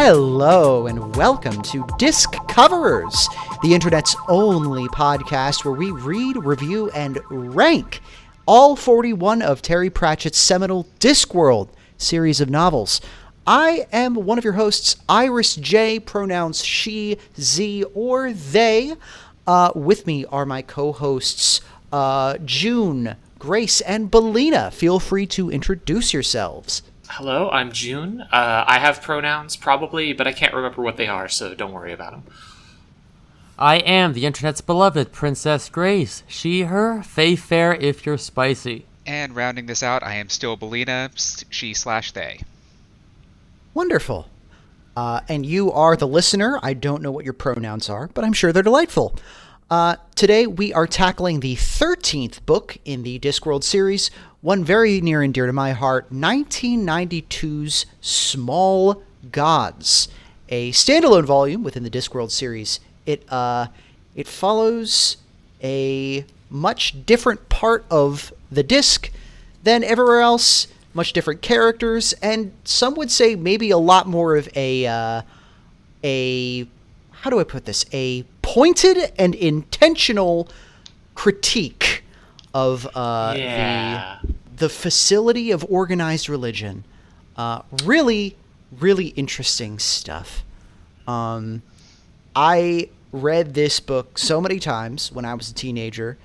Hello and welcome to Disc Coverers, the internet's only podcast where we read, review, and rank all 41 of Terry Pratchett's seminal Discworld series of novels. I am one of your hosts, Iris J, pronouns she, z, or they. With me are my co-hosts, June, Grace, and Belina. Feel free to introduce yourselves. Hello, I'm June. I have pronouns, probably, but I can't remember what they are, so don't worry about them. I am the internet's beloved Princess Grace. She, her, fey fair if you're spicy. And rounding this out, I am still Belina, she/they. Wonderful. And you are the listener. I don't know what your pronouns are, but I'm sure they're delightful. Today we are tackling the 13th book in the Discworld series, one very near and dear to my heart, 1992's Small Gods, a standalone volume within the Discworld series. It follows a much different part of the disc than everywhere else, much different characters, and some would say maybe a lot more of a how do I put this? A pointed and intentional critique of the facility of organized religion. Really, really interesting stuff. I read this book so many times when I was a teenager,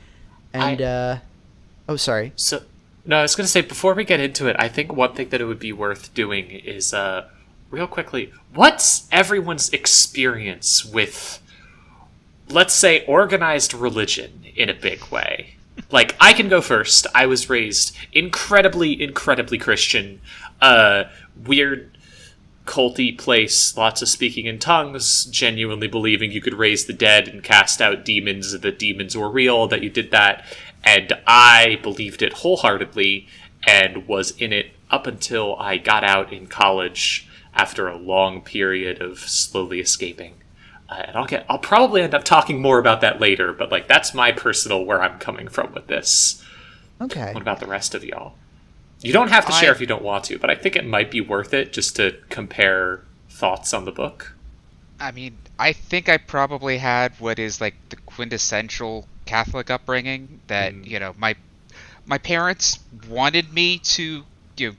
and sorry. No, I was going to say, before we get into it, I think one thing that it would be worth doing is, real quickly, what's everyone's experience with, let's say, organized religion in a big way? Like, I can go first. I was raised incredibly, incredibly Christian. Weird, culty place, lots of speaking in tongues, genuinely believing you could raise the dead and cast out demons, that demons were real, that you did that. And I believed it wholeheartedly and was in it up until I got out in college after a long period of slowly escaping. And I'll probably end up talking more about that later, but like that's my personal where I'm coming from with this. Okay. What about the rest of y'all? You don't have to share if you don't want to, but I think it might be worth it just to compare thoughts on the book. I mean, I think I probably had what is like the quintessential Catholic upbringing that, my parents wanted me to,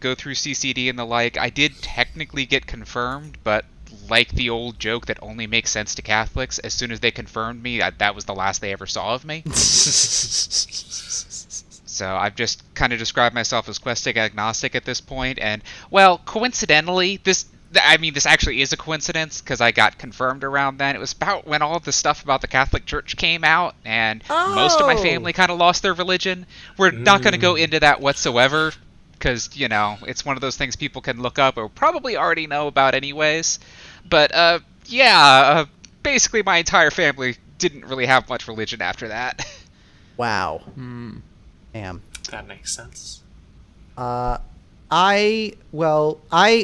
go through CCD and the like. I did technically get confirmed, but like the old joke that only makes sense to Catholics, as soon as they confirmed me, that was the last they ever saw of me. So I've just kind of described myself as questing agnostic at this point, and, well, coincidentally, this actually is a coincidence, because I got confirmed around then. It was about when all of the stuff about the Catholic Church came out, and most of my family kind of lost their religion. We're not going to go into that whatsoever, because, it's one of those things people can look up or probably already know about anyways. But, basically my entire family didn't really have much religion after that. Wow. Damn. That makes sense. I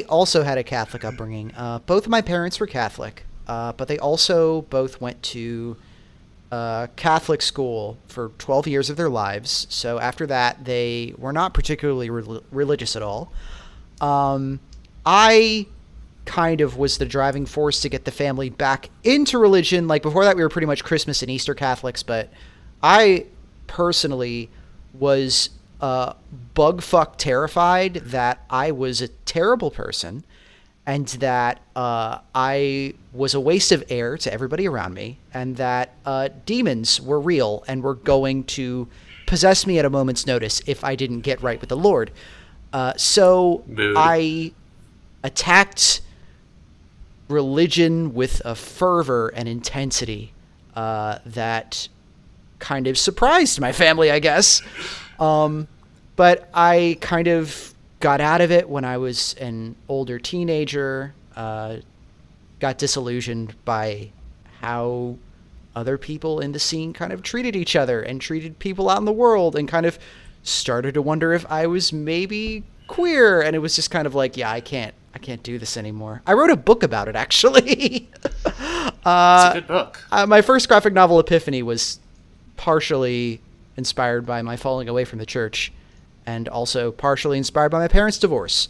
also had a Catholic upbringing. Both of my parents were Catholic, but they also both went to Catholic school for 12 years of their lives. So after that, they were not particularly religious at all. I kind of was the driving force to get the family back into religion. Like, before that, we were pretty much Christmas and Easter Catholics, but I personally was bugfuck terrified that I was a terrible person and that I was a waste of air to everybody around me, and that demons were real and were going to possess me at a moment's notice if I didn't get right with the Lord. So Mood. I attacked religion with a fervor and intensity that kind of surprised my family, I guess. But I kind of got out of it when I was an older teenager, got disillusioned by how other people in the scene kind of treated each other and treated people out in the world, and kind of started to wonder if I was maybe queer. And it was just kind of like, yeah, I can't do this anymore. I wrote a book about it, actually. It's a good book. My first graphic novel, Epiphany, was partially inspired by my falling away from the church, and also partially inspired by my parents' divorce.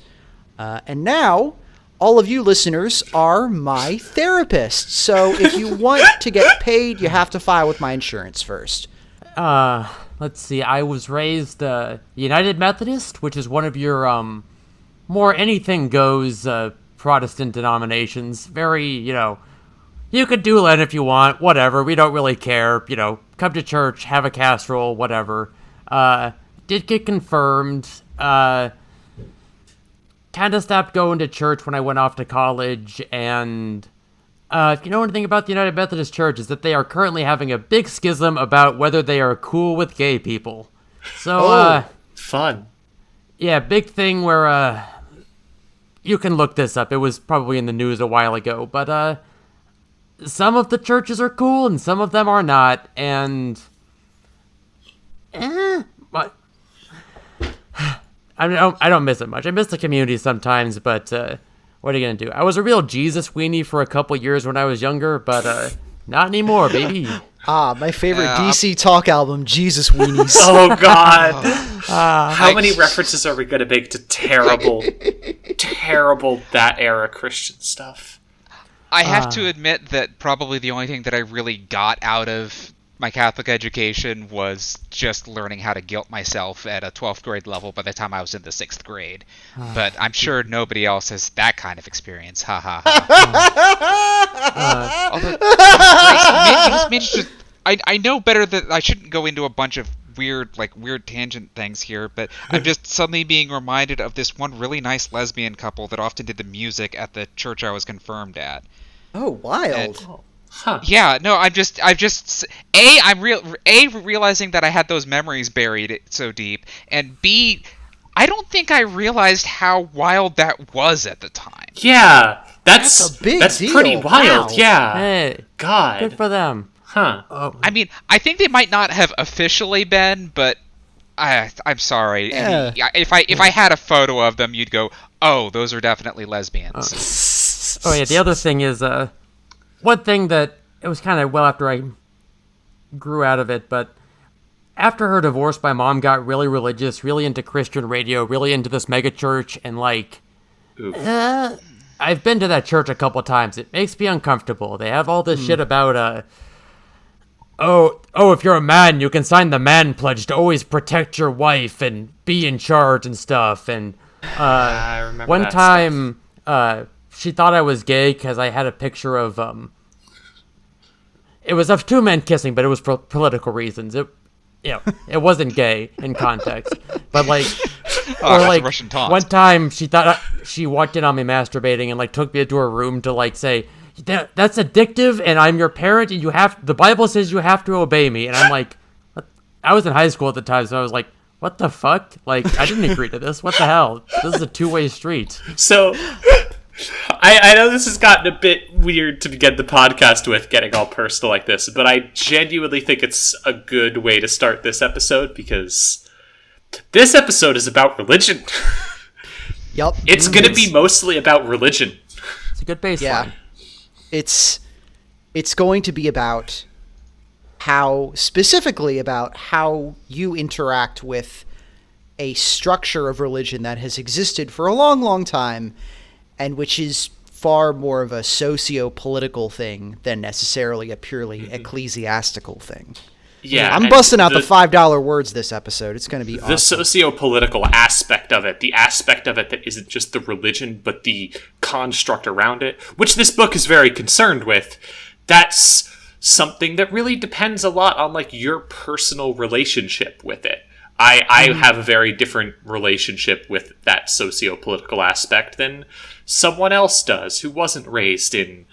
And now all of you listeners are my therapists. So if you want to get paid, you have to file with my insurance first. Let's see. I was raised United Methodist, which is one of your more anything goes Protestant denominations. Very, you could do Lent if you want, whatever. We don't really care. Come to church, have a casserole, whatever. Did get confirmed. Kind of stopped going to church when I went off to college, and if you know anything about the United Methodist Church, is that they are currently having a big schism about whether they are cool with gay people. So, fun. Yeah, big thing where, you can look this up. It was probably in the news a while ago, but, some of the churches are cool and some of them are not, and, but I don't miss it much. I miss the community sometimes, but, what are you gonna do? I was a real Jesus weenie for a couple years when I was younger, but not anymore, baby. My favorite DC Talk album, Jesus Weenies. Oh, God. How many references are we gonna make to terrible that era Christian stuff? I have to admit that probably the only thing that I really got out of my Catholic education was just learning how to guilt myself at a 12th grade level by the time I was in the 6th grade. But I'm sure nobody else has that kind of experience. Ha ha ha. I know better that I shouldn't go into a bunch of weird tangent things here, but I'm just suddenly being reminded of this one really nice lesbian couple that often did the music at the church I was confirmed at. Oh, wild. Huh. Yeah, no, I'm realizing that I had those memories buried so deep, and B, I don't think I realized how wild that was at the time. Yeah, that's a big deal. Pretty wild. Wow. Yeah. Hey, God. good for them. Huh. I mean, I think they might not have officially been, but I'm sorry. Yeah. If I had a photo of them, you'd go, "Oh, those are definitely lesbians." Oh yeah, the other thing is one thing that it was kind of well after I grew out of it, but after her divorce, my mom got really religious, really into Christian radio, really into this mega church, and I've been to that church a couple times. It makes me uncomfortable. They have all this shit about if you're a man, you can sign the man pledge to always protect your wife and be in charge and stuff. And I remember one that time, she thought I was gay because I had a picture of it was of two men kissing, but it was for political reasons. It wasn't gay in context, but Russian taunt. one time she thought she walked in on me masturbating and took me into her room to say, that's addictive, and I'm your parent, and the Bible says you have to obey me. And I'm like, what? I was in high school at the time, so I was like, what the fuck? I didn't agree to this. What the hell? This is a two-way street. So, I know this has gotten a bit weird to begin the podcast with, getting all personal like this, but I genuinely think it's a good way to start this episode, because this episode is about religion. Yep. It's going to be mostly about religion. It's a good baseline. Yeah. It's going to be about specifically about how you interact with a structure of religion that has existed for a long, long time, and which is far more of a socio-political thing than necessarily a purely ecclesiastical thing. Yeah, I'm busting out the $5 words this episode. It's going to be awesome. The socio-political aspect of it, the aspect of it that isn't just the religion, but the construct around it, which this book is very concerned with, that's something that really depends a lot on your personal relationship with it. I have a very different relationship with that socio-political aspect than someone else does who wasn't raised in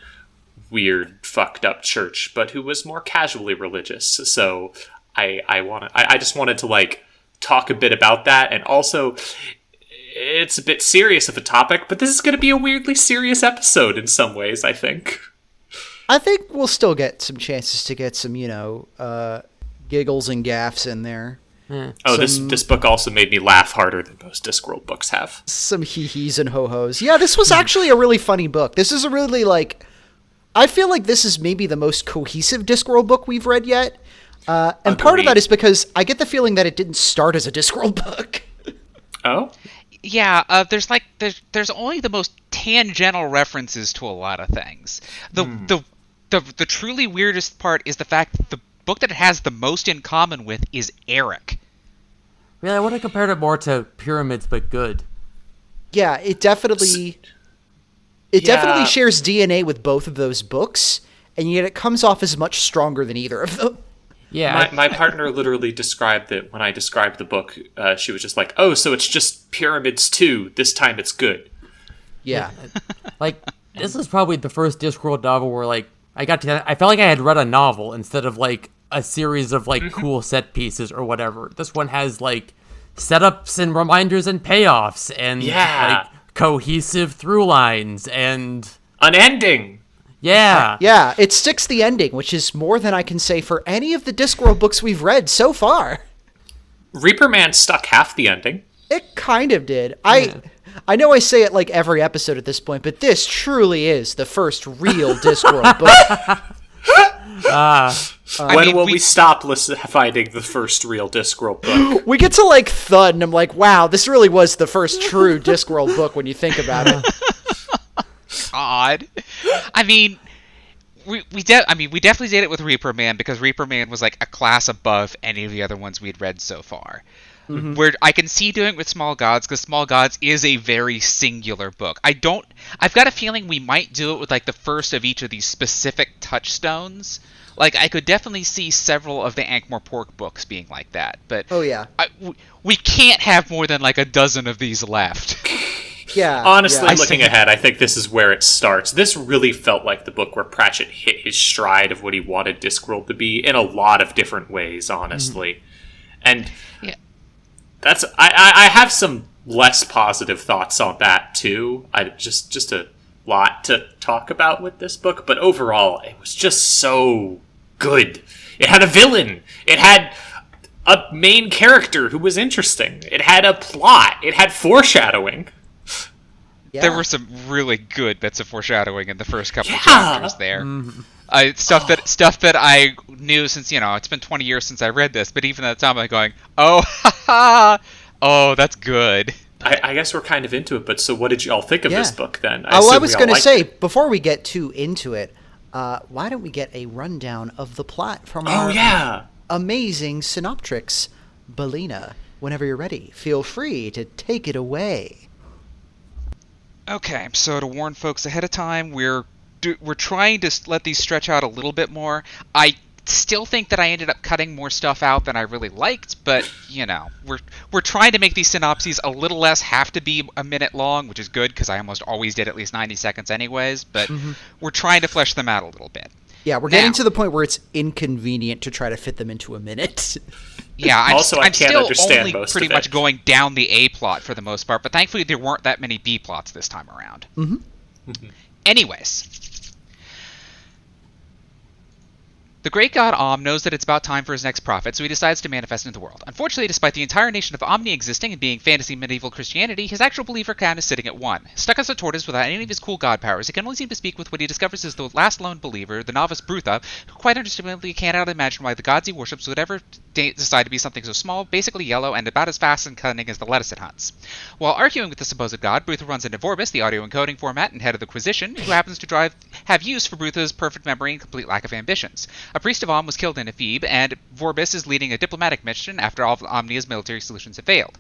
weird, fucked up church, but who was more casually religious. So I just wanted to talk a bit about that, and also it's a bit serious of a topic, but this is going to be a weirdly serious episode in some ways, I think. I think we'll still get some chances to get some, giggles and gaffs in there. Oh, this book also made me laugh harder than most Discworld books have. Some hee-hees and ho-hos. Yeah, this was actually a really funny book. This is a really, I feel like this is maybe the most cohesive Discworld book we've read yet. And part of that is because I get the feeling that it didn't start as a Discworld book. Oh? Yeah, there's only the most tangential references to a lot of things. The truly weirdest part is the fact that the book that it has the most in common with is Eric. Really, I would have compared it more to Pyramids, but good. Yeah, it definitely shares DNA with both of those books, and yet it comes off as much stronger than either of them. Yeah, My partner literally described it when I described the book. She was just like, "Oh, so it's just Pyramids 2. This time it's good." Yeah. like, this is probably the first Discworld novel where, like, I felt like I had read a novel instead of, like, a series of, like, cool set pieces or whatever. This one has, like, setups and reminders and payoffs and, like, cohesive through lines and... An ending! Yeah. Yeah, it sticks the ending, which is more than I can say for any of the Discworld books we've read so far. Reaper Man stuck half the ending. It kind of did. I know I say it like every episode at this point, but this truly is the first real Discworld book. When will we stop finding the first real Discworld book? We get to, like, Thud, and I'm like, wow, this really was the first true Discworld book when you think about it. God. I mean, we definitely did it with Reaper Man because Reaper Man was like a class above any of the other ones we'd read so far. Mm-hmm. Where I can see doing it with Small Gods because Small Gods is a very singular book. I've got a feeling we might do it with like the first of each of these specific touchstones. Like, I could definitely see several of the Ankh-Morpork books being like that, but oh yeah, we can't have more than like a dozen of these left. Yeah. Honestly, looking ahead, I think this is where it starts. This really felt like the book where Pratchett hit his stride of what he wanted Discworld to be in a lot of different ways, honestly. And that's I have some less positive thoughts on that too. Just a lot to talk about with this book, but overall, it was just so good. It had a villain. It had a main character who was interesting. It had a plot. It had foreshadowing. Yeah. There were some really good bits of foreshadowing in the first couple of chapters there. Mm-hmm. Stuff that I knew since, it's been 20 years since I read this, but even at the time I'm going, oh, oh, that's good. I guess we're kind of into it, but so what did you all think of this book then? I was going to say, before we get too into it, why don't we get a rundown of the plot from our amazing synoptrix, Belina. Whenever you're ready, feel free to take it away. Okay, so to warn folks ahead of time, we're trying to let these stretch out a little bit more. I still think that I ended up cutting more stuff out than I really liked, but we're trying to make these synopses a little less have to be a minute long, which is good because I almost always did at least 90 seconds anyways, but we're trying to flesh them out a little bit. Yeah, we're getting to the point where it's inconvenient to try to fit them into a minute. Yeah, I'm can't still understand only most pretty of it. much going down the A plot for the most part, but thankfully there weren't that many B plots this time around. Anyways, the great god Om knows that it's about time for his next prophet, so he decides to manifest into the world. Unfortunately, despite the entire nation of Omni existing and being fantasy medieval Christianity, his actual believer count is sitting at 1. Stuck as a tortoise without any of his cool god powers, he can only seem to speak with what he discovers is the last lone believer, the novice Brutha, who quite understandably cannot imagine why the gods he worships would ever decide to be something so small, basically yellow, and about as fast and cunning as the lettuce it hunts. While arguing with the supposed god, Brutha runs into Vorbis, the audio encoding format and head of the Quisition, who happens to have use for Brutha's perfect memory and complete lack of ambitions. A priest of Om was killed in Ephebe, and Vorbis is leading a diplomatic mission after all of Omnia's military solutions have failed.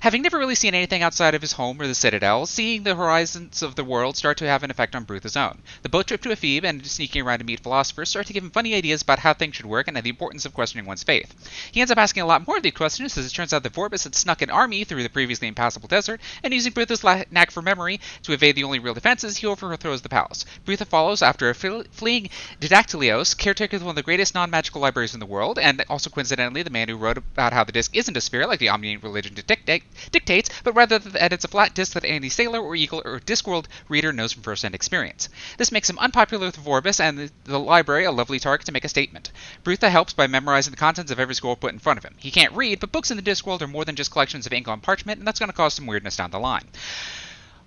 Having never really seen anything outside of his home or the Citadel, seeing the horizons of the world start to have an effect on Brutha's own. The boat trip to Ephebe and sneaking around to meet philosophers start to give him funny ideas about how things should work and the importance of questioning one's faith. He ends up asking a lot more of these questions as it turns out that Vorbis had snuck an army through the previously impassable desert, and using Brutha's knack for memory to evade the only real defenses, he overthrows the palace. Brutha follows after a fleeing Didactylios, caretaker of one of the greatest non-magical libraries in the world, and also coincidentally the man who wrote about how the disc isn't a sphere like the Omnian religion dictates, but rather that it's a flat disc that any sailor or eagle or Discworld reader knows from first-hand experience. This makes him unpopular with Vorbis and the library a lovely target to make a statement. Brutha helps by memorizing the contents of every scroll put in front of him. He can't read, but books in the Discworld are more than just collections of ink on parchment, and that's going to cause some weirdness down the line.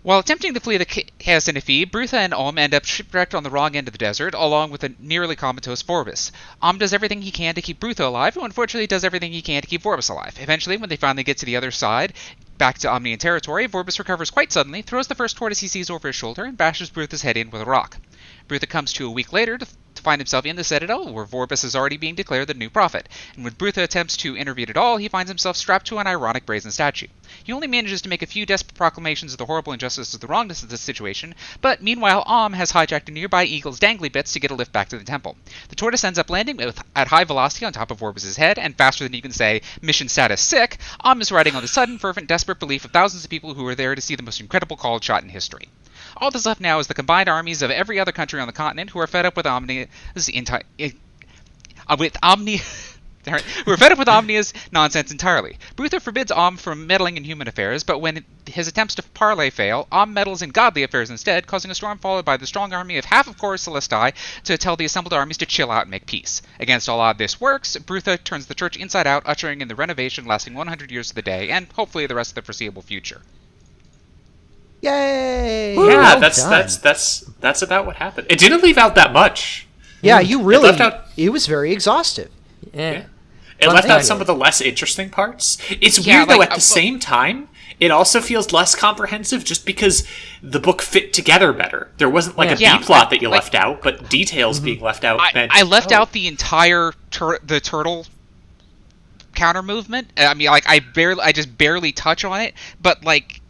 While attempting to flee the chaos in Ephebe, Brutha and Om end up shipwrecked on the wrong end of the desert, along with a nearly comatose Vorbis. Om does everything he can to keep Brutha alive, who unfortunately does everything he can to keep Vorbis alive. Eventually, when they finally get to the other side, back to Omnian territory, Vorbis recovers quite suddenly, throws the first tortoise he sees over his shoulder, and bashes Brutha's head in with a rock. Brutha comes to a week later to find himself in the Citadel, where Vorbis is already being declared the new prophet, and when Brutha attempts to intervene at all, he finds himself strapped to an ironic brazen statue. He only manages to make a few desperate proclamations of the horrible injustice of the wrongness of this situation, but meanwhile has hijacked a nearby eagle's dangly bits to get a lift back to the temple. The tortoise ends up landing at high velocity on top of Vorbis' head, and faster than you can say, mission status sick, is riding on the sudden, fervent, desperate belief of thousands of people who were there to see the most incredible called shot in history. All that's left now is the combined armies of every other country on the continent who are fed up with Omnia's nonsense entirely. Brutha forbids from meddling in human affairs, but when his attempts to parley fail, meddles in godly affairs instead, causing a storm followed by the strong army of half of Chorus Celesti to tell the assembled armies to chill out and make peace. Against all odds this works, Brutha turns the church inside out, ushering in the renovation lasting 100 years to the day, and hopefully the rest of the foreseeable future. Yay! Yeah, Well that's about what happened. It didn't leave out that much. Yeah, you really. It left out. It was very exhaustive. Yeah. It left out some of the less interesting parts. It's weird though. At the same time, it also feels less comprehensive, just because the book fit together better. There wasn't like a B plot that you left out, but details being left out. I left out the entire the turtle counter movement. I mean, like I just barely touch on it, but like.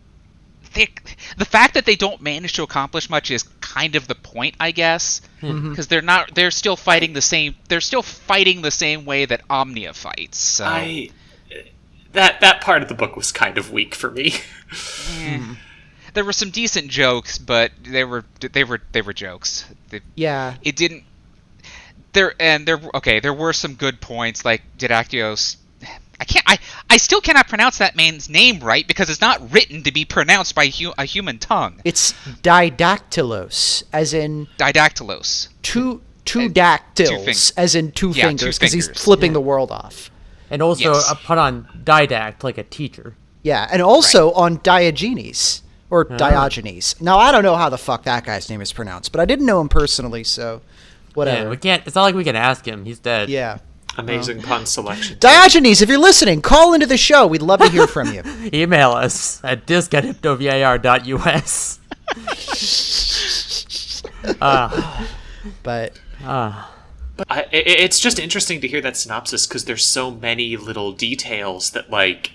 The fact that they don't manage to accomplish much is kind of the point, I guess, because they're still fighting the same. They're still fighting the same way that Omnia fights. So. That part of the book was kind of weak for me. There were some decent jokes, but they were jokes. It didn't. There were some good points, like Didactyos. I still cannot pronounce that man's name right because it's not written to be pronounced by a human tongue. It's didactylos, as in didactylos. Two dactyls, as in two fingers, because he's flipping the world off. And also a pun on didact, like a teacher. Yeah, and also on Diogenes, or Diogenes. Now, I don't know how the fuck that guy's name is pronounced, but I didn't know him personally, so whatever. Yeah, we can't. It's not like we can ask him. He's dead. Yeah. Amazing pun selection. Diogenes, if you're listening, call into the show. We'd love to hear from you. Email us at disc@hypnovar.us. It's just interesting to hear that synopsis because there's so many little details that, like,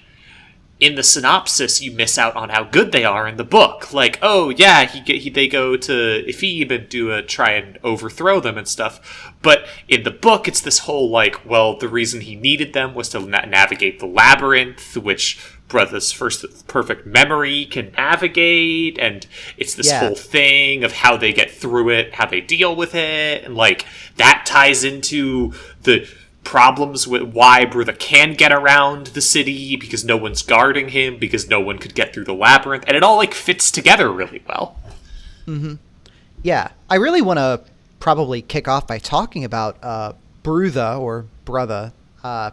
in the synopsis you miss out on how good they are in the book. Like, oh yeah, they go to Ephebe and try and overthrow them and stuff. But in the book, it's this whole like, well, the reason he needed them was to navigate the labyrinth, which Brother's first perfect memory can navigate, and it's this whole thing of how they get through it, how they deal with it, and like that ties into the problems with why Brutha can get around the city because no one's guarding him, because no one could get through the labyrinth, and it all like fits together really well. Yeah, I really want to probably kick off by talking about Brutha or Brother. I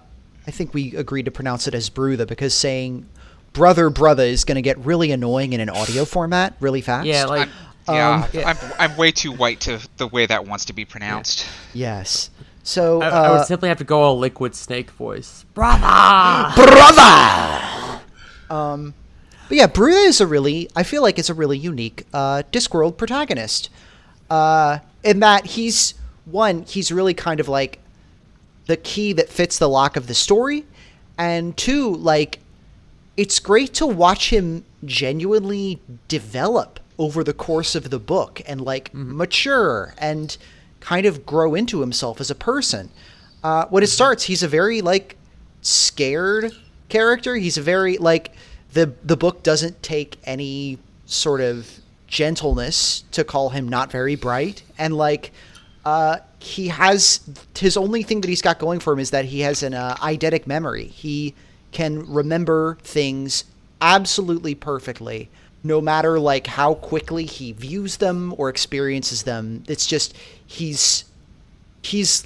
think we agreed to pronounce it as Brutha because saying brother is going to get really annoying in an audio format really fast. Yeah, like I'm way too white to the way that wants to be pronounced. Yes. So I would simply have to go all liquid snake voice. Brother! But yeah, Brutha I feel like it's a really unique Discworld protagonist. In that he's really kind of like the key that fits the lock of the story, and two, like, it's great to watch him genuinely develop over the course of the book and like mature and kind of grow into himself as a person. When it starts, he's a very like scared character. He's a very like the book doesn't take any sort of gentleness to call him not very bright, and like he has his only thing that he's got going for him is that he has an eidetic memory. He can remember things absolutely perfectly, no matter like how quickly he views them or experiences them. It's just he's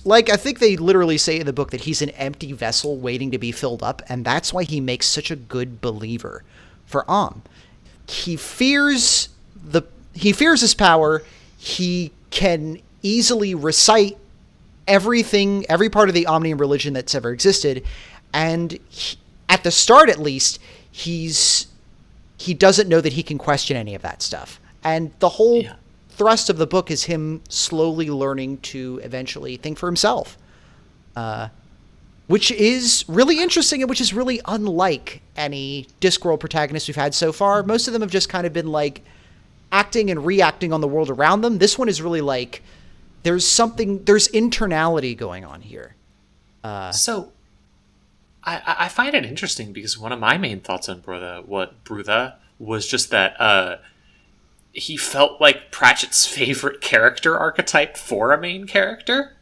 like, I think they literally say in the book that he's an empty vessel waiting to be filled up, and that's why he makes such a good believer for He fears his power. He can easily recite every part of the Omnian religion that's ever existed, and at the start at least, he's he doesn't know that he can question any of that stuff. And the whole thrust of the book is him slowly learning to eventually think for himself, which is really interesting and which is really unlike any Discworld protagonist we've had so far. Most of them have just kind of been like acting and reacting on the world around them. This one is really like there's internality going on here. So I find it interesting because one of my main thoughts on Brutha was just that he felt like Pratchett's favorite character archetype for a main character,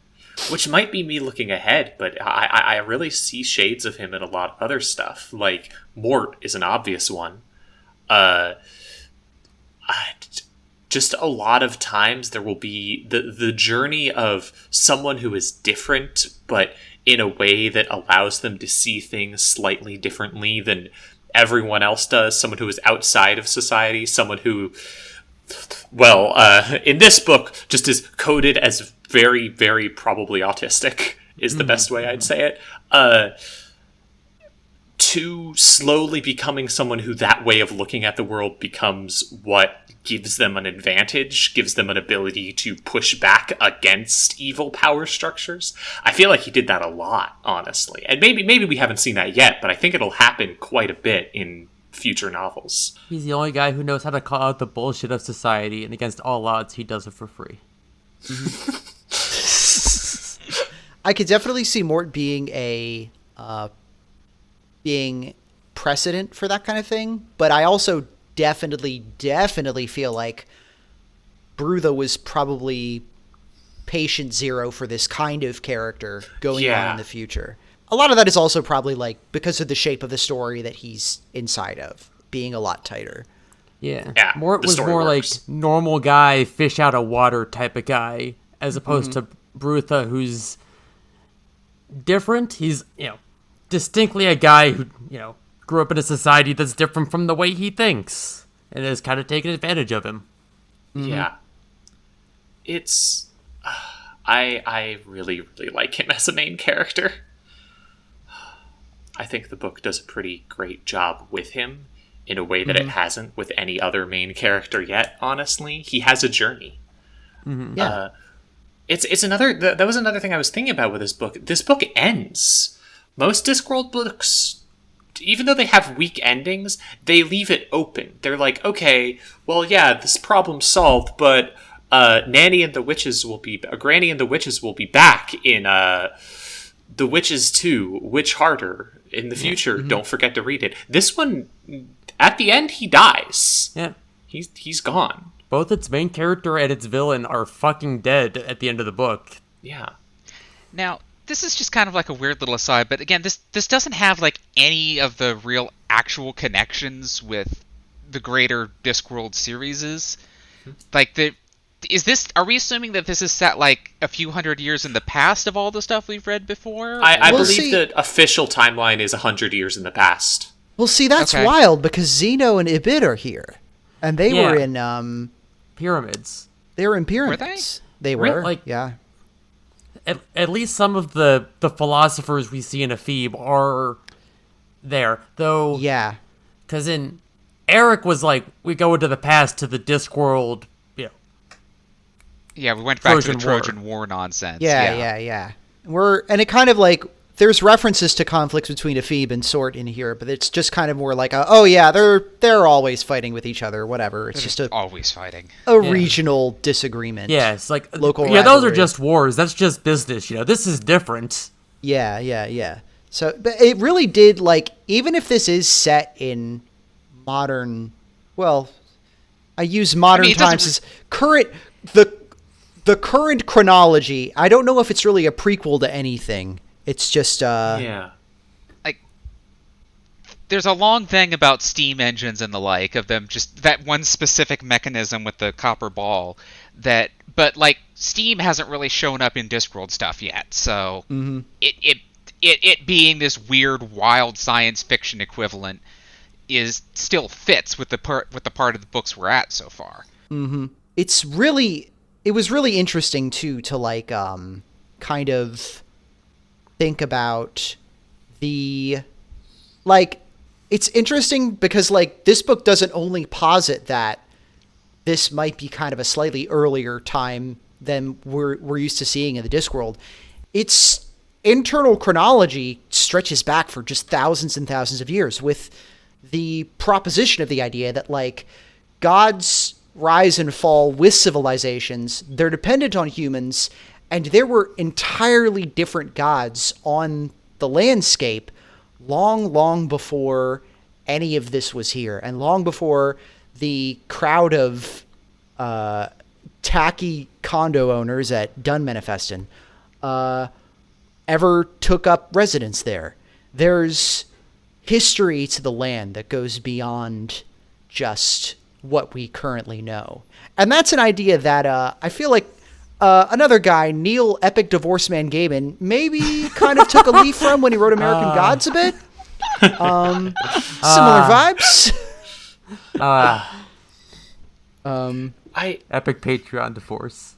which might be me looking ahead, but I really see shades of him in a lot of other stuff. Like Mort is an obvious one. Just a lot of times there will be the journey of someone who is different, but in a way that allows them to see things slightly differently than everyone else does. Someone who is outside of society, someone who, in this book, just is coded as very, very probably autistic, is the best way I'd say it. To slowly becoming someone who that way of looking at the world becomes what gives them an advantage, gives them an ability to push back against evil power structures. I feel like he did that a lot, honestly. And maybe we haven't seen that yet, but I think it'll happen quite a bit in future novels. He's the only guy who knows how to call out the bullshit of society, and against all odds, he does it for free. I could definitely see Mort being being precedent for that kind of thing, but I also definitely feel like Brutha was probably patient zero for this kind of character going on in the future. A lot of that is also probably like because of the shape of the story that he's inside of being a lot tighter. Yeah. Mort was more works. like normal guy, fish out of water type of guy, as opposed to Brutha, who's different. He's, distinctly a guy who, grew up in a society that's different from the way he thinks and has kind of taken advantage of him. Yeah. It's... I really, really like him as a main character. I think the book does a pretty great job with him in a way that it hasn't with any other main character yet, honestly. He has a journey. Yeah. It's another... That was another thing I was thinking about with this book. This book ends. Most Discworld books, even though they have weak endings, they leave it open. They're like, okay, well, yeah, this problem's solved, but Granny and the Witches will be back in The Witches 2, Witch Harder in the future. Don't forget to read it. This one, at the end, he dies. Yeah. He's gone. Both its main character and its villain are fucking dead at the end of the book. Yeah. Now, this is just kind of like a weird little aside, but again, this doesn't have like any of the real actual connections with the greater Discworld series. Like are we assuming that this is set like a few hundred years in the past of all the stuff we've read before? I believe the official timeline is 100 years in the past. Well, see, that's wild because Zeno and Ibid are here, and they were in pyramids. They were in pyramids. Were they? They were, like, yeah. At least some of the philosophers we see in Ephebe are there, though. Yeah, because in Eric was like, we go into the past to the Discworld. Yeah, we went back to the Trojan Trojan War nonsense. Yeah. And it kind of like there's references to conflicts between Ephebe and Sort in here, but it's just kind of more like they're always fighting with each other, whatever. It's just always fighting. Regional disagreement. Yeah, it's like local. Yeah, those are just wars. That's just business. This is different. Yeah. So, but it really did even if this is set in modern, I use modern times as current the current chronology. I don't know if it's really a prequel to anything. It's just like there's a long thing about steam engines and the like of them just that one specific mechanism with the copper ball but steam hasn't really shown up in Discworld stuff yet. So it being this weird wild science fiction equivalent is still fits with the part of the books we're at so far. It was really interesting too to kind of think about the it's interesting because, like, this book doesn't only posit that this might be kind of a slightly earlier time than we're used to seeing in the Discworld. Its internal chronology stretches back for just thousands and thousands of years, with the proposition of the idea that, like, gods rise and fall with civilizations. They're dependent on humans, and there were entirely different gods on the landscape long, long before any of this was here, and long before the crowd of tacky condo owners at Dunmanifestin ever took up residence there. There's history to the land that goes beyond just what we currently know. And that's an idea that I feel like another guy, Neil Epic Divorce Man Gaiman, maybe kind of took a leaf from when he wrote American Gods a bit. Similar vibes. Epic Patreon divorce.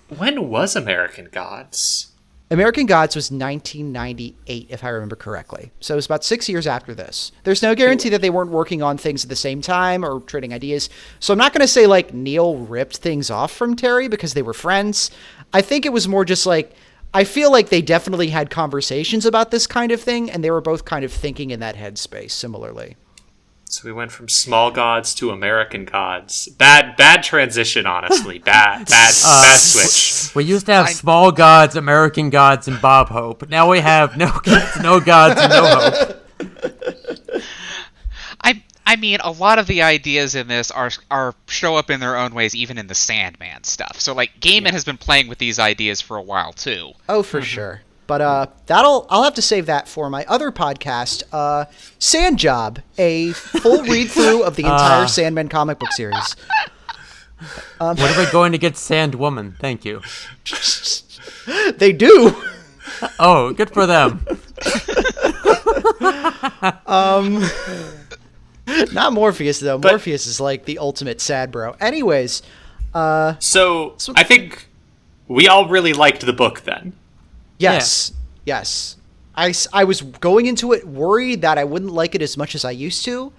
When was American Gods? American Gods was 1998, if I remember correctly. So it was about 6 years after this. There's no guarantee that they weren't working on things at the same time or trading ideas. So I'm not going to say, like, Neil ripped things off from Terry because they were friends. I think it was more just like, I feel like they definitely had conversations about this kind of thing, and they were both kind of thinking in that headspace similarly. So we went from small gods to American Gods. Bad transition, honestly. Bad switch. We used to have small gods, American Gods, and Bob Hope. Now we have no gods and no hope. I mean, a lot of the ideas in this are show up in their own ways, even in the Sandman stuff. So, like, Gaiman has been playing with these ideas for a while too. Oh, for sure. But I'll have to save that for my other podcast, Sand Job, a full read through of the entire Sandman comic book series. When are we going to get Sand Woman? Thank you. They do. Oh, good for them. Not Morpheus though. Morpheus is like the ultimate sad bro. Anyways, so I think we all really liked the book then. Yes. I was going into it worried that I wouldn't like it as much as I used to,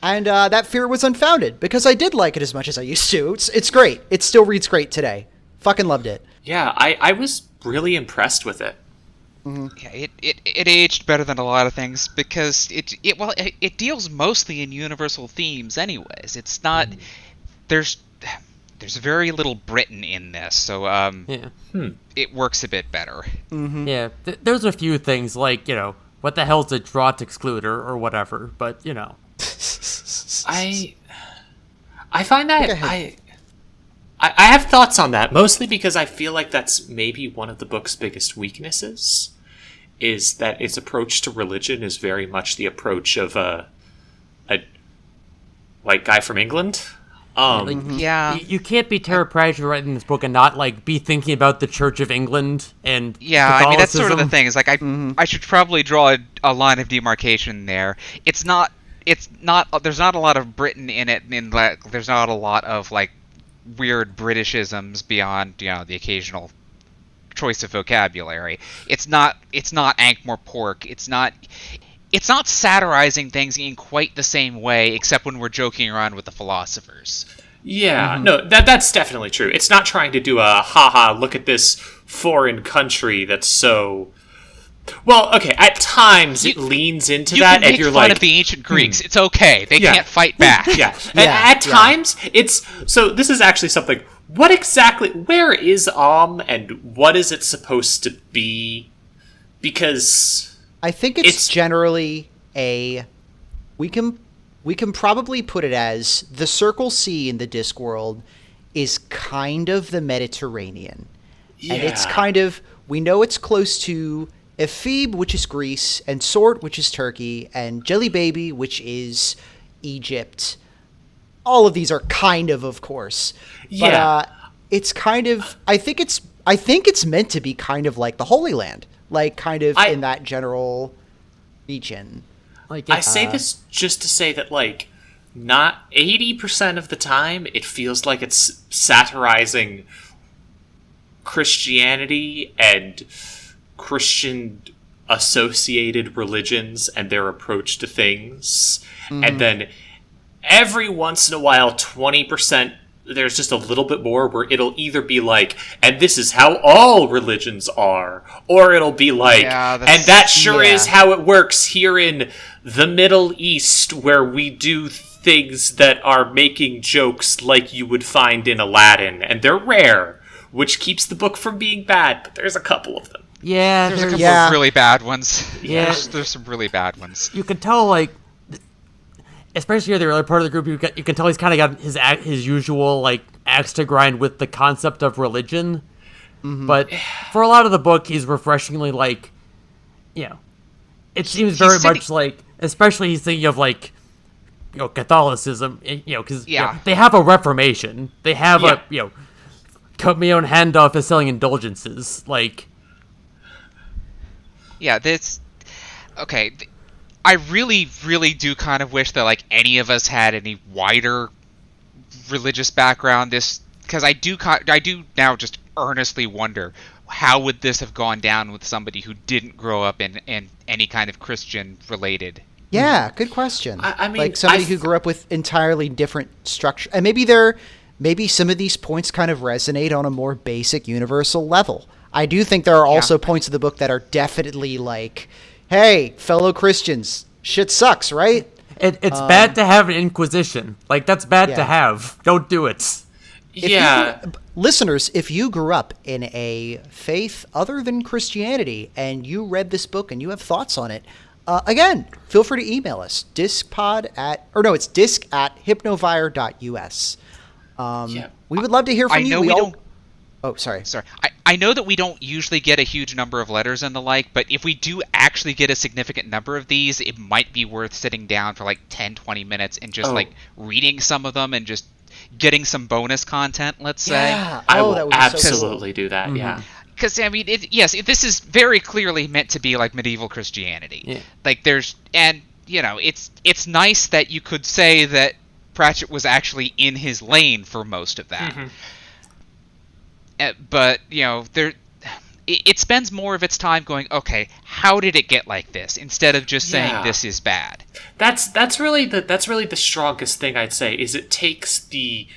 and that fear was unfounded because I did like it as much as I used to. It's great. It still reads great today. Fucking loved it. Yeah, I was really impressed with it. Mm-hmm. Yeah, it aged better than a lot of things because it deals mostly in universal themes anyways. It's not there's very little Britain in this, so it works a bit better. Mm-hmm. Yeah, there's a few things like, what the hell's a draught excluder or whatever, but I find that I have thoughts on that, mostly because I feel like that's maybe one of the book's biggest weaknesses, is that its approach to religion is very much the approach of a white guy from England. You can't be Terra Pratchett writing this book and not be thinking about the Church of England and I mean, that's sort of the thing. Is I should probably draw a line of demarcation there. It's not. There's not a lot of Britain in it. There's not a lot of weird Britishisms beyond the occasional choice of vocabulary. It's not Ankh-Morpork. It's not satirizing things in quite the same way, except when we're joking around with the philosophers. Yeah, no, that's definitely true. It's not trying to do a haha, look at this foreign country that's so... Well, okay, at times it leans into that, and you're You can make fun of the ancient Greeks. It's okay. They can't fight back. Yeah. At times, it's... So this is actually something... Where is and what is it supposed to be? Because... I think it's generally we can probably put it as the Circle C in the Discworld is kind of the Mediterranean. Yeah. And it's kind of, we know it's close to Ephebe, which is Greece, and Sort, which is Turkey, and Jelly Baby, which is Egypt. All of these are kind of course. Yeah. But it's kind of, I think it's meant to be kind of like the Holy Land. In that general region. I say this just to say that, not 80% of the time, it feels like it's satirizing Christianity and Christian associated religions and their approach to things. And then every once in a while, 20%, there's just a little bit more where it'll either be like, and this is how all religions are, or it'll be like, and that sure is how it works here in the Middle East, where we do things that are making jokes like you would find in Aladdin, and they're rare, which keeps the book from being bad, but there's a couple of them. Yeah, there's a couple of really bad ones. Yeah. There's some really bad ones. You can tell, like, especially in the early part of the group, you can tell he's kind of got his usual, like, axe to grind with the concept of religion. But for a lot of the book, he's refreshingly, like, you know, it seems very much like, especially he's thinking of, like, you know, Catholicism, you know, because they have a Reformation. They have a, you know, cut my own hand off as selling indulgences. Like, yeah, this, okay, I really, really do kind of wish that, like, any of us had any wider religious background. Because I do now just earnestly wonder, how would this have gone down with somebody who didn't grow up in any kind of Christian-related? Yeah, good question. I mean, like somebody who grew up with entirely different structure, and maybe some of these points kind of resonate on a more basic, universal level. I do think there are also points of the book that are definitely like, hey, fellow Christians, shit sucks, right? It's bad to have an inquisition. Like, that's bad to have. Don't do it. Listeners, if you grew up in a faith other than Christianity and you read this book and you have thoughts on it, again, feel free to email us. Disc at hypnovire.us. We would love to hear from you. Oh, sorry. I know that we don't usually get a huge number of letters and the like, but if we do actually get a significant number of these, it might be worth sitting down for like 10, 20 minutes and just like reading some of them and just getting some bonus content, let's say. Yeah. I will absolutely do that, Because, I mean, this is very clearly meant to be like medieval Christianity. Yeah. Like, you know, it's nice that you could say that Pratchett was actually in his lane for most of that. But, you know, it spends more of its time going, okay, how did it get like this? Instead of just saying this is bad. That's really the strongest thing I'd say, is it takes the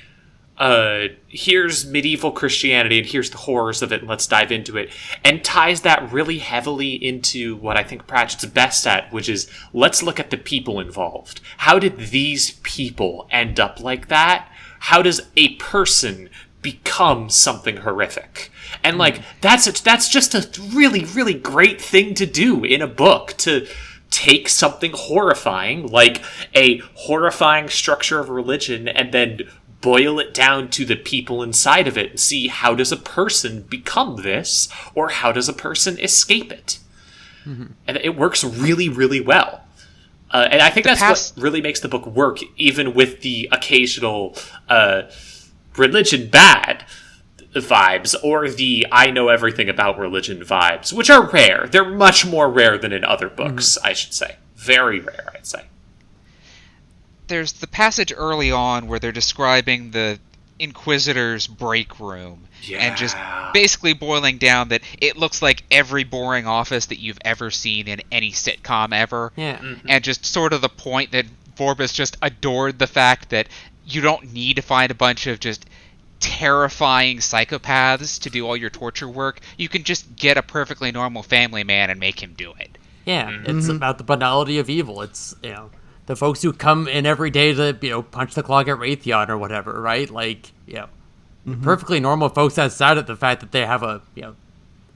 here's medieval Christianity and here's the horrors of it and let's dive into it, and ties that really heavily into what I think Pratchett's best at, which is let's look at the people involved. How did these people end up like that? How does a person become something horrific? And like that's just a really, really great thing to do in a book, to take something horrifying, like a horrifying structure of religion, and then boil it down to the people inside of it and see, how does a person become this, or how does a person escape it? And it works really, really well. And I think what really makes the book work, even with the occasional religion bad vibes, or the I know everything about religion vibes, which are rare. They're much more rare than in other books, I should say. Very rare, I'd say. There's the passage early on where they're describing the Inquisitor's break room, and just basically boiling down that it looks like every boring office that you've ever seen in any sitcom ever. And just sort of the point that Vorbis just adored the fact that you don't need to find a bunch of just terrifying psychopaths to do all your torture work. You can just get a perfectly normal family man and make him do it. It's about the banality of evil. It's, you know, the folks who come in every day to, you know, punch the clock at Raytheon or whatever, right? Like, you know, perfectly normal folks outside of the fact that they have a, you know,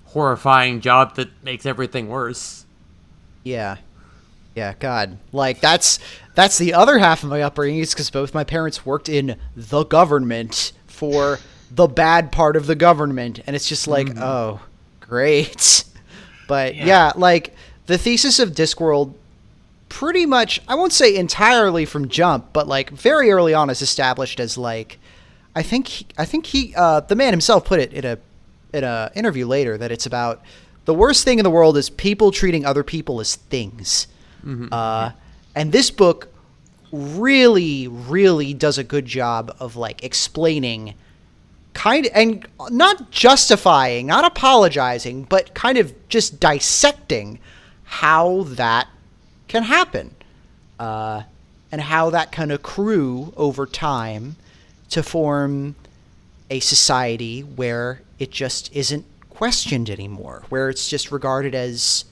horrifying job that makes everything worse. Yeah, God. Like, that's the other half of my upbringing, is because both my parents worked in the government for the bad part of the government, and it's just like, oh, great. But like, the thesis of Discworld pretty much, I won't say entirely from jump, but like very early on is established as like, I think he the man himself put it in a interview later, that it's about the worst thing in the world is people treating other people as things. And this book really, really does a good job of like explaining and not justifying, not apologizing, but kind of just dissecting how that can happen, and how that can accrue over time to form a society where it just isn't questioned anymore, where it's just regarded as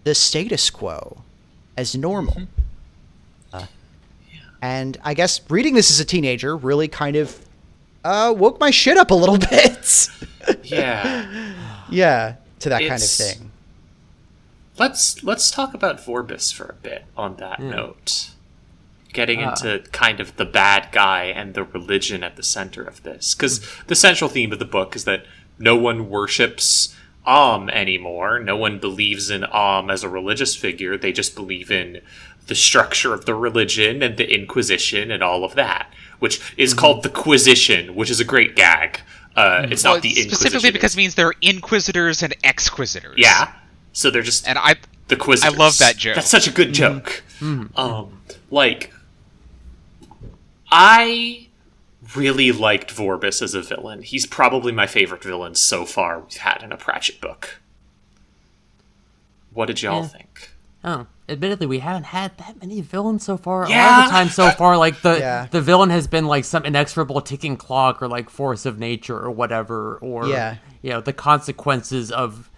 the status quo, as normal. And I guess reading this as a teenager really kind of woke my shit up a little bit. Yeah. Yeah, to that kind of thing. Let's talk about Vorbis for a bit on that note. Getting into kind of the bad guy and the religion at the center of this. Because the central theme of the book is that no one worships anymore. No one believes in as a religious figure. They just believe in the structure of the religion and the Inquisition and all of that, which is called the Quisition, which is a great gag. It's not the Inquisition. Specifically because it means there are Inquisitors and Exquisitors. Yeah. So they're just the Quisitors. I love that joke. That's such a good joke. I really liked Vorbis as a villain. He's probably my favorite villain so far we've had in a Pratchett book. What did y'all think? Oh, admittedly, we haven't had that many villains so far. Yeah. A lot of the time so far, like, the villain has been, like, some inexorable ticking clock or, like, force of nature or whatever. Or, you know, the consequences of...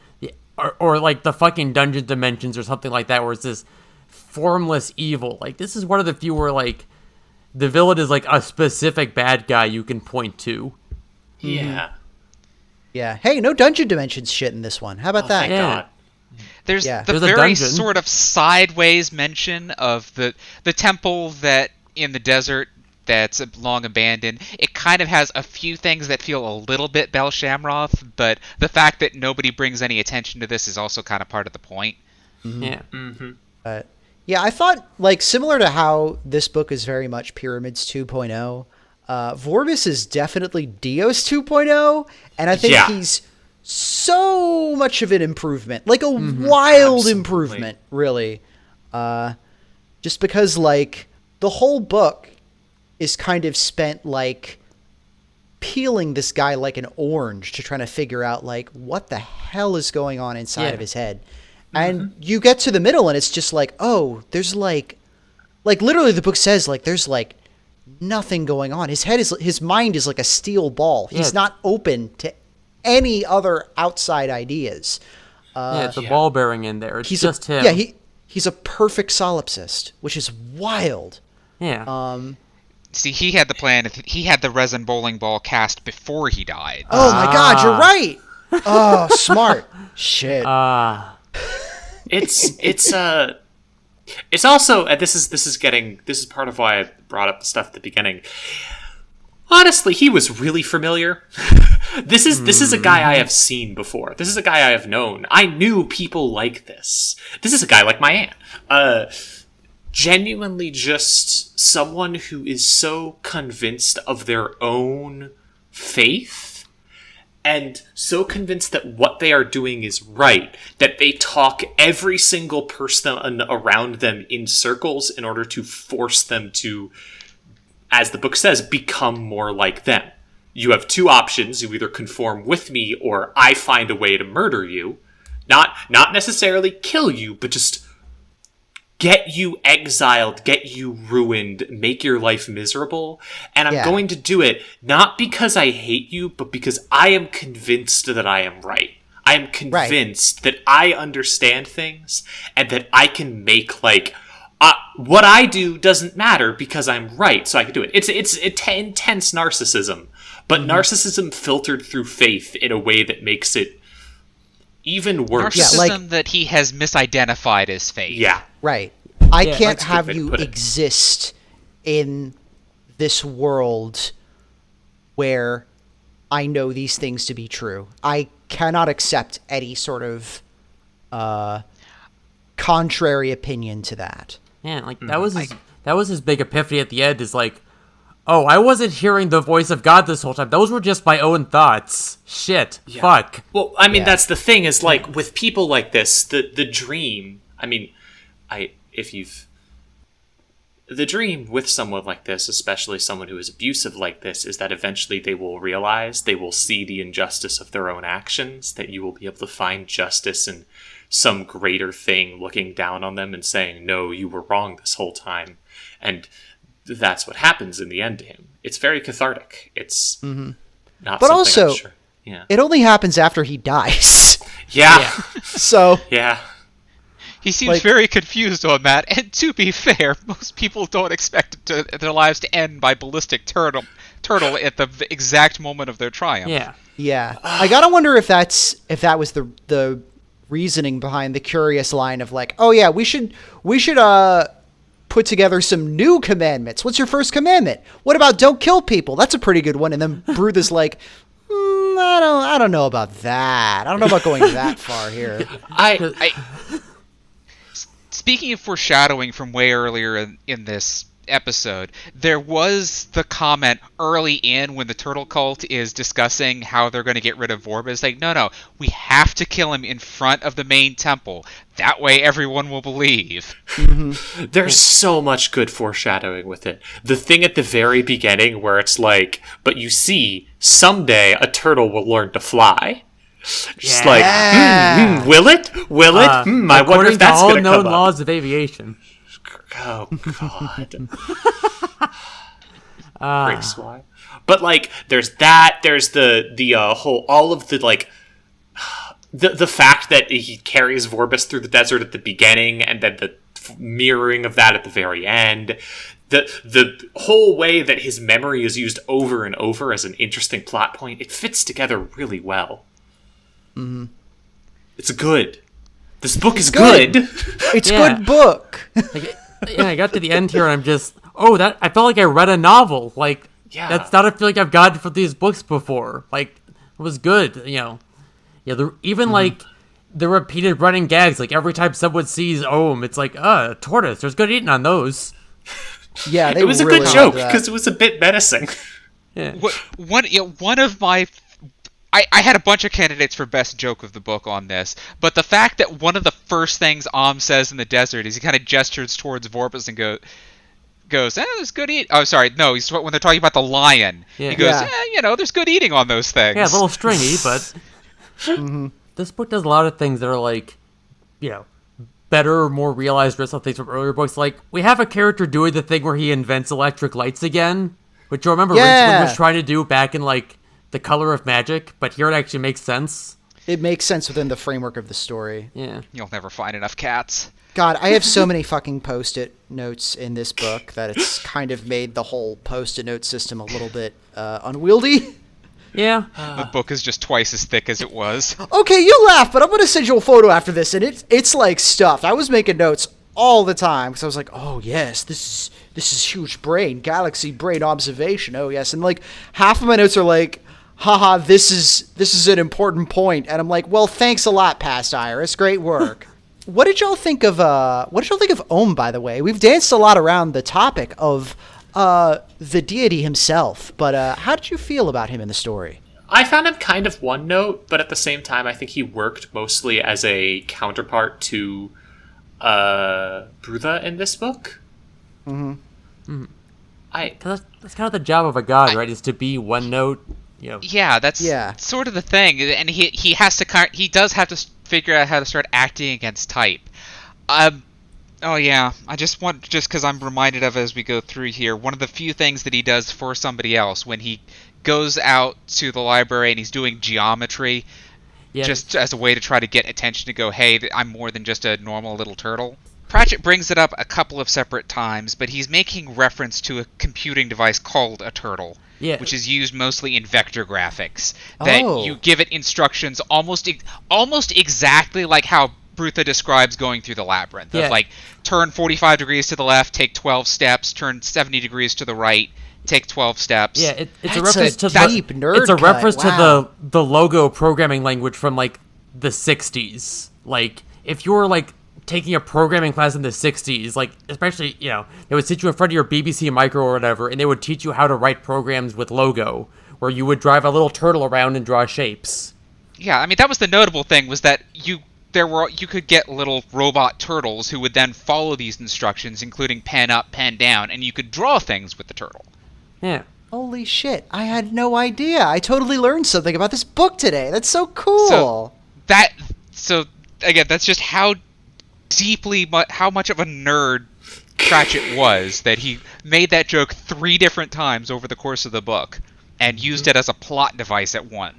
Or, like, the fucking dungeon dimensions or something like that, where it's this formless evil. Like, this is one of the few where, like, the villain is, like, a specific bad guy you can point to. Yeah. Yeah. Hey, no dungeon dimensions shit in this one. How about that? Thank God. There's There's a very dungeon. sort of sideways mention of the temple that in the desert that's long abandoned. It kind of has a few things that feel a little bit Bel Shamroth, but the fact that nobody brings any attention to this is also kind of part of the point. Yeah. Yeah, I thought, like, similar to how this book is very much Pyramids 2.0, Vorbis is definitely Dios 2.0, and I think he's so much of an improvement. Like, a wild improvement, really. Just because, like, the whole book is kind of spent, like, peeling this guy like an orange to try to figure out, like, what the hell is going on inside of his head. And you get to the middle and it's just like, oh, there's like literally the book says, like, there's like nothing going on. His mind is like a steel ball. He's not open to any other outside ideas. It's a ball bearing in there. It's just him. Yeah, he's a perfect solipsist, which is wild. Yeah. See, he had the plan. He had the resin bowling ball cast before he died. Oh my God, you're right. Oh, smart. Shit. It's also, and this is part of why I brought up the stuff at the beginning. Honestly, he was really familiar. This is a guy I have seen before. This is a guy I have known. I knew people like this. This is a guy like my aunt. Genuinely just someone who is so convinced of their own faith and so convinced that what they are doing is right, that they talk every single person around them in circles in order to force them to, as the book says, become more like them. You have two options. You either conform with me or I find a way to murder you. Not necessarily kill you, but just get you exiled, get you ruined, make your life miserable. And I'm going to do it not because I hate you, but because I am convinced that I am right. I am convinced that I understand things and that I can make, like, what I do doesn't matter because I'm right, so I can do it. It's intense narcissism, but narcissism filtered through faith in a way that makes it even worse. Narcissism that he has misidentified as faith. Yeah. Right. I can't have you exist in this world where I know these things to be true. I cannot accept any sort of contrary opinion to that. Yeah, like, that was his big epiphany at the end, is like, oh, I wasn't hearing the voice of God this whole time. Those were just my own thoughts. Shit. Yeah. Fuck. Well, I mean, that's the thing, is, like, with people like this, the dream, I mean, if you've the dream with someone like this, especially someone who is abusive like this, is that eventually they will realize, they will see the injustice of their own actions, that you will be able to find justice in some greater thing looking down on them and saying, no, you were wrong this whole time. And that's what happens in the end to him. It's very cathartic. It's not But something also, I'm sure. Yeah. it only happens after he dies. Yeah. So, Yeah. He seems very confused on that, and to be fair, most people don't expect their lives to end by ballistic turtle at the exact moment of their triumph. yeah. I gotta wonder if that was the reasoning behind the curious line of like, oh yeah, we should put together some new commandments. What's your first commandment? What about don't kill people? That's a pretty good one. And then Bruth is like, I don't know about that. I don't know about going that far here. Speaking of foreshadowing from way earlier in this episode, there was the comment early in when the turtle cult is discussing how they're going to get rid of Vorbis. Like, no, we have to kill him in front of the main temple. That way everyone will believe. Mm-hmm. There's so much good foreshadowing with it. The thing at the very beginning where it's like, but you see, someday a turtle will learn to fly. Just will it? Will it? I wonder if that's going to come up. According to all known laws of aviation. Oh, God. Grace, why? But, like, there's that, there's the whole, all of the, like, the fact that he carries Vorbis through the desert at the beginning, and then the mirroring of that at the very end. The whole way that his memory is used over and over as an interesting plot point, it fits together really well. Mm-hmm. It's good. This book is good. It's a good book. I got to the end here and I'm just, I felt like I read a novel. Like, that's not a feeling I've gotten from these books before. Like, it was good, like, the repeated running gags, like, every time someone sees Ohm, it's like, tortoise, there's good eating on those. Yeah, it was really a good joke, because it was a bit menacing. Yeah. One of my... I had a bunch of candidates for best joke of the book on this, but the fact that one of the first things Om says in the desert is he kind of gestures towards Vorbis and goes, there's good eating. Oh, sorry, no, he's when they're talking about the lion. Yeah. He goes, there's good eating on those things. Yeah, a little stringy, but this book does a lot of things that are like, better, more realized original things from earlier books. Like, we have a character doing the thing where he invents electric lights again, which you'll remember Rincewind was trying to do back in, like, The Color of Magic, but here it actually makes sense. It makes sense within the framework of the story. Yeah. You'll never find enough cats. God, I have so many fucking post-it notes in this book that it's kind of made the whole post-it note system a little bit unwieldy. Yeah. The book is just twice as thick as it was. Okay, you laugh, but I'm going to send you a photo after this, and it's like stuffed. I was making notes all the time because I was like, oh, yes, this is huge brain, galaxy brain observation. Oh, yes. And, like, half of my notes are like, haha, this is an important point. And I'm like, well, thanks a lot, Past Iris. Great work. What did y'all think of Ohm, by the way? We've danced a lot around the topic of the deity himself, but how did you feel about him in the story? I found him kind of one note, but at the same time, I think he worked mostly as a counterpart to Brutha in this book. Mm-hmm. That's kind of the job of a god, right? Is to be one note. Yeah, that's sort of the thing, and he has to he does have to figure out how to start acting against type. Oh yeah, just because I'm reminded of it as we go through here, one of the few things that he does for somebody else when he goes out to the library and he's doing geometry, just as a way to try to get attention to go, hey, I'm more than just a normal little turtle. Pratchett brings it up a couple of separate times, but he's making reference to a computing device called a turtle, which is used mostly in vector graphics. That you give it instructions almost exactly like how Brutha describes going through the labyrinth. Of like, turn 45 degrees to the left, take 12 steps, turn 70 degrees to the right, take 12 steps. Yeah, it's a reference to the logo programming language from, like, the 60s. Like, if you're, like, taking a programming class in the 60s, like, especially, they would sit you in front of your BBC Micro or whatever, and they would teach you how to write programs with logo, where you would drive a little turtle around and draw shapes. Yeah, I mean, that was the notable thing, was that you could get little robot turtles who would then follow these instructions, including pen up, pen down, and you could draw things with the turtle. Yeah. Holy shit, I had no idea. I totally learned something about this book today. That's so cool. So again, that's just how much of a nerd Cratchit was, that he made that joke 3 different times over the course of the book and used it as a plot device at one.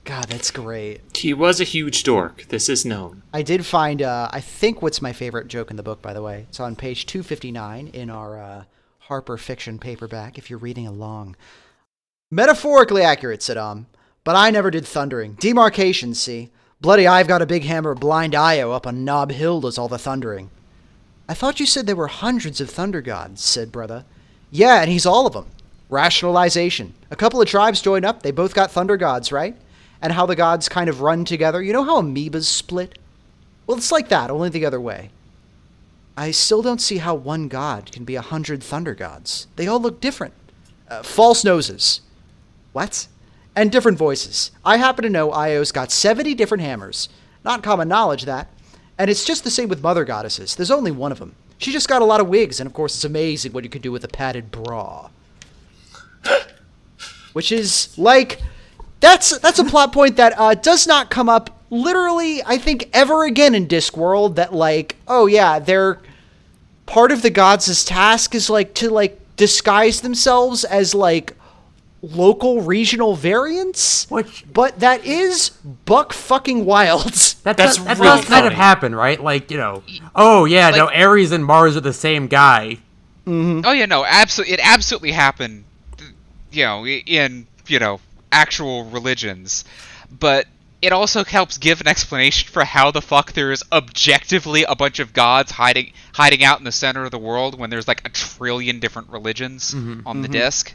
God, that's great. He was a huge dork. This is known. I did find, I think what's my favorite joke in the book, by the way. It's on page 259 in our Harper Fiction paperback, if you're reading along. Metaphorically accurate, said but I never did thundering. Demarcation, see? Bloody I've got a big hammer, blind Io up on Knob Hill does all the thundering. I thought you said there were hundreds of thunder gods, said Brother. Yeah, and he's all of them. Rationalization. A couple of tribes join up, they both got thunder gods, right? And how the gods kind of run together. You know how amoebas split? Well, it's like that, only the other way. I still don't see how one god can be 100 thunder gods. They all look different. False noses. What? And different voices. I happen to know Io's got 70 different hammers. Not common knowledge, that. And it's just the same with mother goddesses. There's only one of them. She just got a lot of wigs, and of course it's amazing what you could do with a padded bra. Which is, like, that's a plot point that does not come up literally, I think, ever again in Discworld, that, like, oh yeah, they're part of the gods' task is, like, to, like, disguise themselves as, like, local regional variants, but that is buck fucking wild. That That's does really kind of funny. happen, right? Like, oh yeah, no, Ares and Mars are the same guy. Mm-hmm. Oh yeah, no, absolutely, it absolutely happened, in actual religions, but it also helps give an explanation for how the fuck there is objectively a bunch of gods hiding out in the center of the world when there's like 1 trillion different religions on the disc.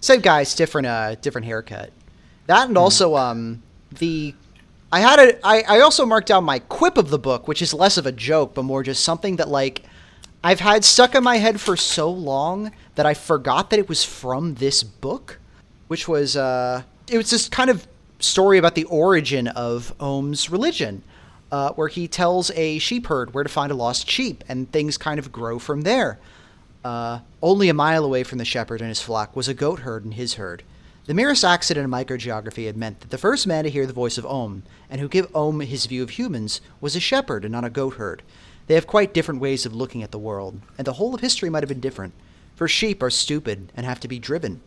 Same guys, different haircut. That and also I also marked down my quip of the book, which is less of a joke, but more just something that, like, I've had stuck in my head for so long that I forgot that it was from this book, which was it was this kind of story about the origin of Ohm's religion, where he tells a sheep herd where to find a lost sheep, and things kind of grow from there. Only a mile away from the shepherd and his flock was a goat herd and his herd. The merest accident in microgeography had meant that the first man to hear the voice of Ohm, and who gave Ohm his view of humans, was a shepherd and not a goat herd. They have quite different ways of looking at the world, and the whole of history might have been different. For sheep are stupid and have to be driven,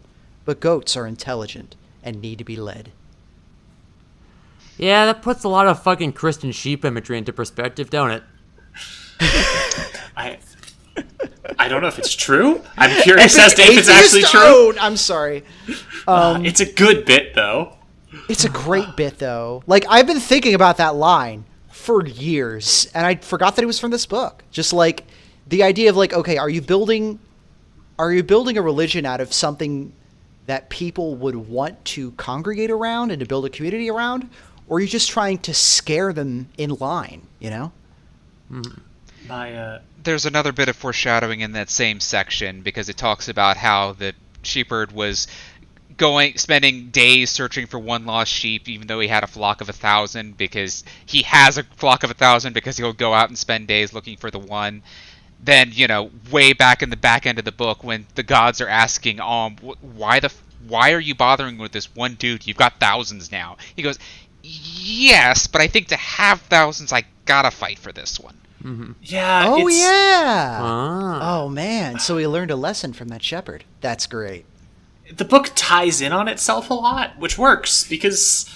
but goats are intelligent and need to be led. Yeah, that puts a lot of fucking Christian sheep imagery into perspective, don't it? I don't know if it's true. I'm curious as to if it's actually true. I'm sorry. It's a good bit, though. It's a great bit, though. Like, I've been thinking about that line for years, and I forgot that it was from this book. Just, like, the idea of, like, okay, are you building a religion out of something that people would want to congregate around and to build a community around? Or are you just trying to scare them in line, you know? There's another bit of foreshadowing in that same section, because it talks about how the shepherd was spending days searching for one lost sheep, even though he had a flock of 1,000, because he has a flock of 1,000 because he'll go out and spend days looking for the one. Then, way back in the back end of the book, when the gods are asking, why are you bothering with this one dude? You've got thousands now. He goes, yes, but I think to have thousands, I gotta fight for this one. Mm-hmm. Yeah. Oh, yeah. Ah. Oh, man. So he learned a lesson from that shepherd. That's great. The book ties in on itself a lot, which works because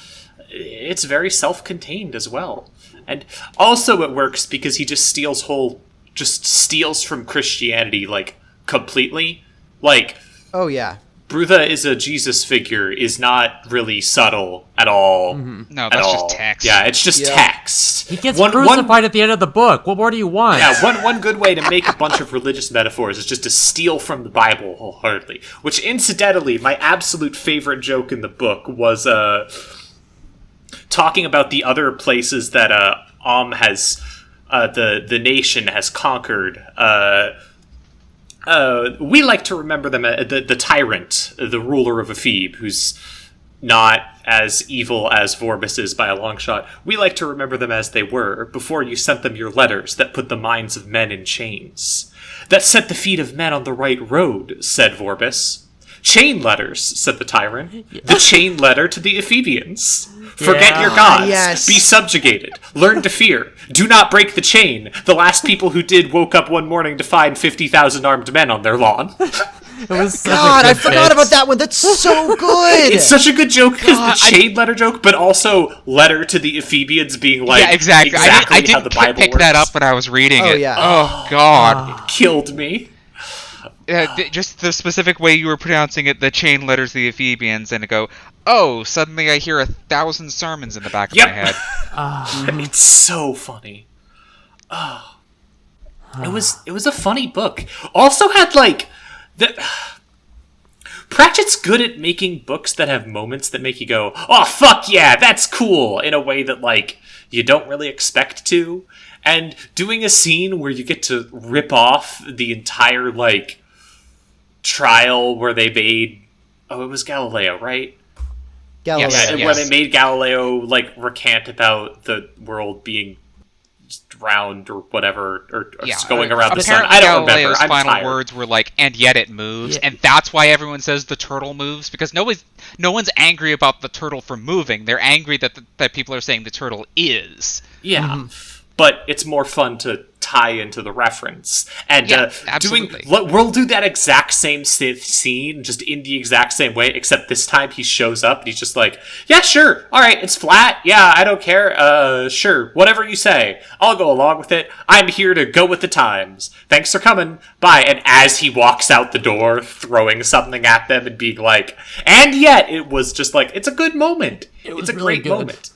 it's very self-contained as well. And also it works because he just steals from Christianity, like, completely. Like, Oh, yeah. Brutha is a Jesus figure is not really subtle at all. Mm-hmm. No, that's just text. Yeah, it's just text. He gets crucified at the end of the book. What more do you want? Yeah, one good way to make a bunch of religious metaphors is just to steal from the Bible wholeheartedly. Which, incidentally, my absolute favorite joke in the book was talking about the other places that has the nation has conquered. We like to remember them the tyrant, the ruler of Ephebe, who's not as evil as Vorbis is by a long shot. We like to remember them as they were, before you sent them your letters that put the minds of men in chains. That set the feet of men on the right road, said Vorbis. Chain letters, said the tyrant. The chain letter to the Ephebians. Forget your gods. Yes. Be subjugated. Learn to fear. Do not break the chain. The last people who did woke up one morning to find 50,000 armed men on their lawn. It was such a God, I good forgot bit. about that one. That's so good. It's such a good joke because the chain letter joke, but also letter to the Ephebians being like Yeah, exactly. I how didn't the Bible pick works. that up when I was reading it. yeah. Oh, God. Killed me. Just the specific way you were pronouncing it, the chain letters, the Ephebians, and to go, oh, suddenly I hear 1,000 sermons in the back of Yep. my head. It's so funny. It was a funny book. Also had Pratchett's good at making books that have moments that make you go, oh fuck yeah, that's cool, in a way that you don't really expect to. And doing a scene where you get to rip off the entire trial where they made it was Galileo, right? Galileo. Yes. Where they made Galileo recant about the world being round or whatever, or just going around the sun. Apparently I don't Galileo's remember. I'm final tired. words were and yet it moves, Yeah. and that's why everyone says the turtle moves, because no one's angry about the turtle for moving. They're angry that people are saying the turtle is. Yeah, but it's more fun to tie into the reference. And Yeah, absolutely. we'll do that exact same scene, just in the exact same way, except this time he shows up and he's just like, yeah, sure, all right, it's flat, yeah, I don't care, sure, whatever you say, I'll go along with it, I'm here to go with the times, thanks for coming, bye. And as he walks out the door, throwing something at them and being like, and yet, it was just it's a good moment. was It's a really great good. moment.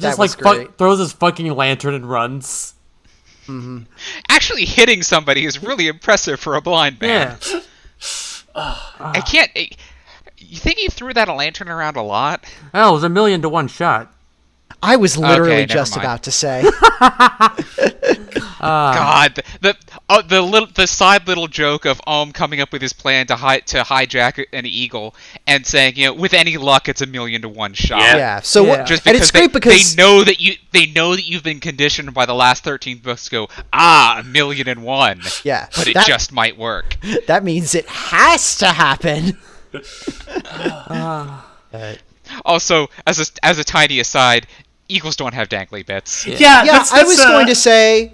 Just was great. throws his fucking lantern and runs. Actually hitting somebody is really impressive for a blind man. Yeah. I can't... You think he threw that lantern around a lot? Oh, it was 1,000,000 to 1 shot. I was literally Okay, never just mind. about to say. God, the side little joke of coming up with his plan to hijack an eagle and saying, with any luck, it's 1,000,000 to 1 shot. Yeah. Yeah. So Yeah. what? Just And because it's great because they know that you've been conditioned by the last 13 books to go 1,000,001. Yeah, but it that- just might work. that means it has to happen. Also, as a tiny aside, eagles don't have dangly bits. Yeah, Yeah, I was going to say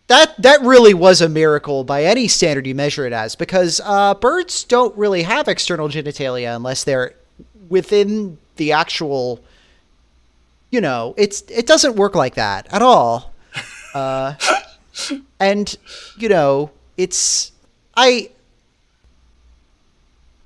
that really was a miracle by any standard you measure it as, because birds don't really have external genitalia unless they're within the actual. It doesn't work like that at all. And it's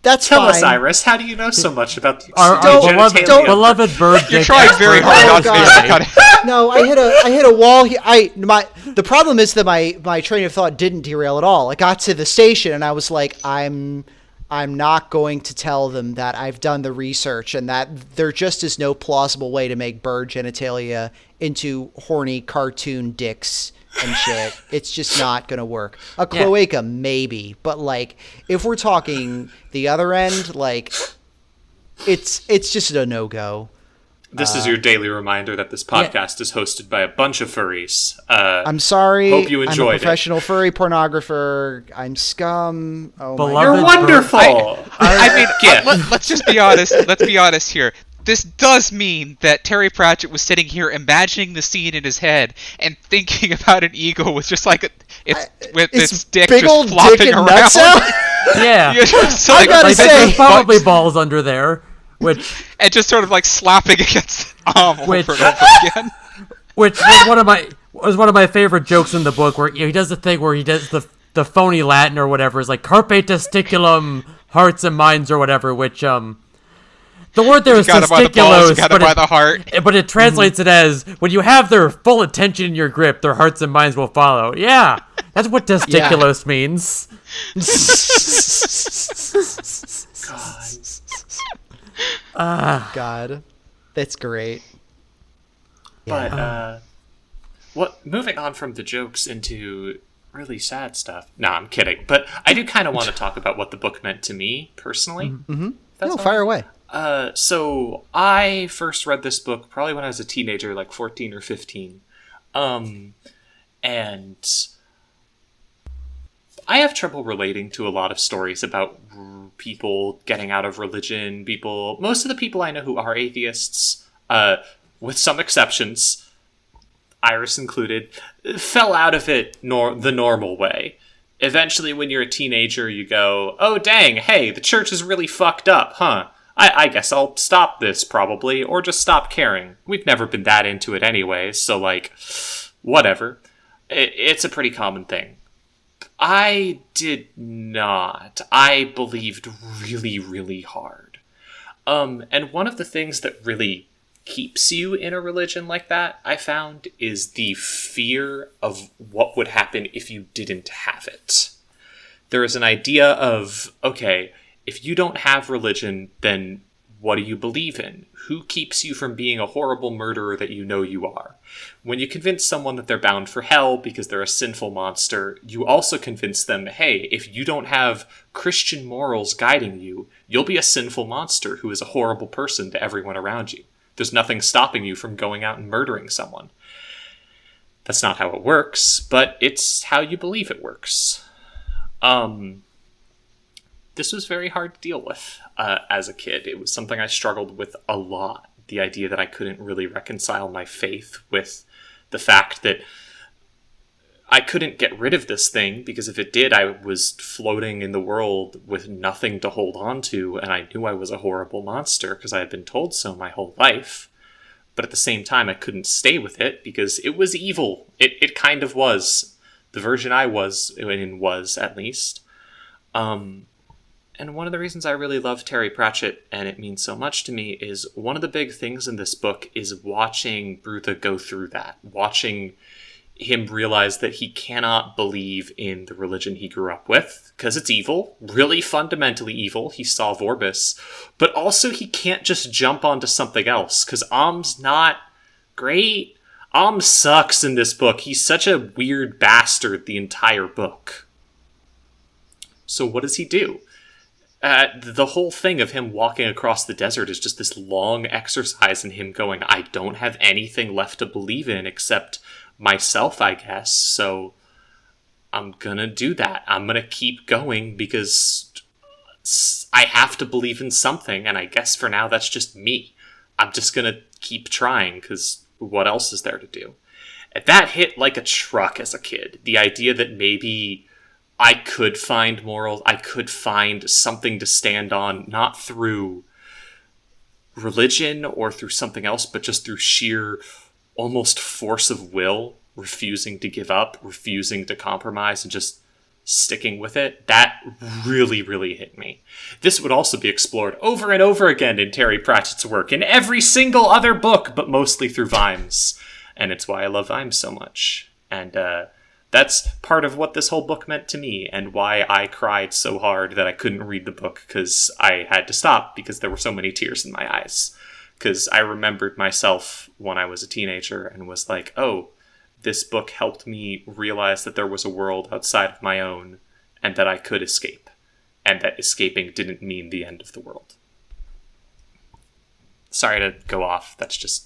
That's Tell fine. us, Iris, how do you know so much about the Our genitalia of- beloved bird. You're dick trying very expert. hard Oh, not to God. be cut it. No, I hit a wall here. The problem is that my train of thought didn't derail at all. I got to the station and I was like, I'm not going to tell them that I've done the research and that there just is no plausible way to make bird genitalia into horny cartoon dicks and shit. It's just not gonna work. A cloaca, maybe, but if we're talking the other end, it's just a no-go. This is your daily reminder that this podcast is hosted by a bunch of furries. I'm sorry. Hope you I'm a enjoyed it. professional furry pornographer. I'm scum. Oh my Beloved god. You're bird- wonderful. I mean, Yeah. let's just be honest. Let's be honest here. This does mean that Terry Pratchett was sitting here imagining the scene in his head and thinking about an eagle with just with its dick big just old dick flopping and around. nuts out. Yeah. You're just I gotta Like, say- there's probably balls under there, which and just sort of slapping against the arm over Which- and over again. was one of my favorite jokes in the book, where he does the thing where he does the phony Latin or whatever, is like carpe testiculum hearts and minds or whatever, which the word there is Got it by the balls, testiculos, got it by the heart. but it translates it as when you have their full attention in your grip, their hearts and minds will follow. Yeah, that's what testiculos means. God, that's great. But moving on from the jokes into really sad stuff. No, I'm kidding. But I do kind of want to talk about what the book meant to me personally. No, fire away. So I first read this book probably when I was a teenager, like 14 or 15. And I have trouble relating to a lot of stories about people getting out of religion. Most of the people I know who are atheists, with some exceptions, Iris included, fell out of it the normal way. Eventually, when you're a teenager, you go, oh, dang, hey, the church is really fucked up, huh? I guess I'll stop this, probably, or just stop caring. We've never been that into it anyway, so, like, whatever. It's a pretty common thing. I did not. I believed really, really hard. And one of the things that really keeps you in a religion like that, I found, is the fear of what would happen if you didn't have it. There is an idea of, okay, if you don't have religion, then what do you believe in? Who keeps you from being a horrible murderer that you know you are? When you convince someone that they're bound for hell because they're a sinful monster, you also convince them, hey, if you don't have Christian morals guiding you, you'll be a sinful monster who is a horrible person to everyone around you. There's nothing stopping you from going out and murdering someone. That's not how it works, but it's how you believe it works. This was very hard to deal with as a kid. It was something I struggled with a lot. The idea that I couldn't really reconcile my faith with the fact that I couldn't get rid of this thing, because if it did, I was floating in the world with nothing to hold on to, and I knew I was a horrible monster because I had been told so my whole life. But at the same time, I couldn't stay with it because it was evil. It kind of was. The version I was in was, at least. And one of the reasons I really love Terry Pratchett, and it means so much to me, is one of the big things in this book is watching Brutha go through that. Watching him realize that he cannot believe in the religion he grew up with, because it's evil, really fundamentally evil. He saw Vorbis. But also he can't just jump onto something else, because Om's not great. Om sucks in this book. He's such a weird bastard the entire book. So what does he do? The whole thing of him walking across the desert is just this long exercise in him going, I don't have anything left to believe in except myself, I guess, so I'm gonna do that. I'm gonna keep going because I have to believe in something, and I guess for now that's just me. I'm just gonna keep trying, because what else is there to do? And that hit like a truck as a kid. The idea that maybe I could find morals, I could find something to stand on, not through religion or through something else, but just through sheer, almost force of will, refusing to give up, refusing to compromise, and just sticking with it. That really, really hit me. This would also be explored over and over again in Terry Pratchett's work, in every single other book, but mostly through Vimes. And it's why I love Vimes so much. And that's part of what this whole book meant to me, and why I cried so hard that I couldn't read the book, because I had to stop because there were so many tears in my eyes. Because I remembered myself when I was a teenager and was like, oh, this book helped me realize that there was a world outside of my own and that I could escape. And that escaping didn't mean the end of the world. Sorry to go off. That's just...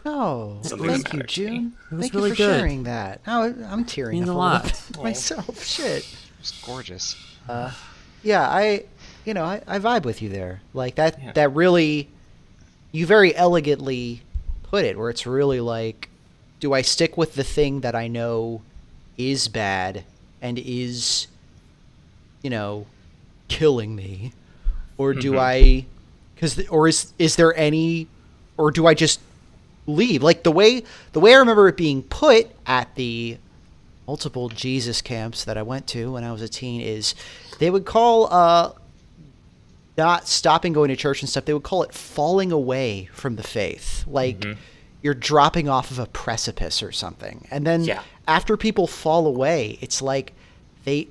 Oh, something thank that you, mattered to me. June. It was Thank really you for good. sharing that. Oh, I'm tearing Means up a a lot. little bit myself. Shit. It's gorgeous. Yeah, I vibe with you there. Like that really, you very elegantly put it, where it's really like, do I stick with the thing that I know is bad and is, killing me, or do I, is there any, or do I just leave? Like the way I remember it being put at the multiple Jesus camps that I went to when I was a teen is they would call not stopping going to church and stuff, they would call it falling away from the faith. Like you're dropping off of a precipice or something. And then after people fall away, it's like they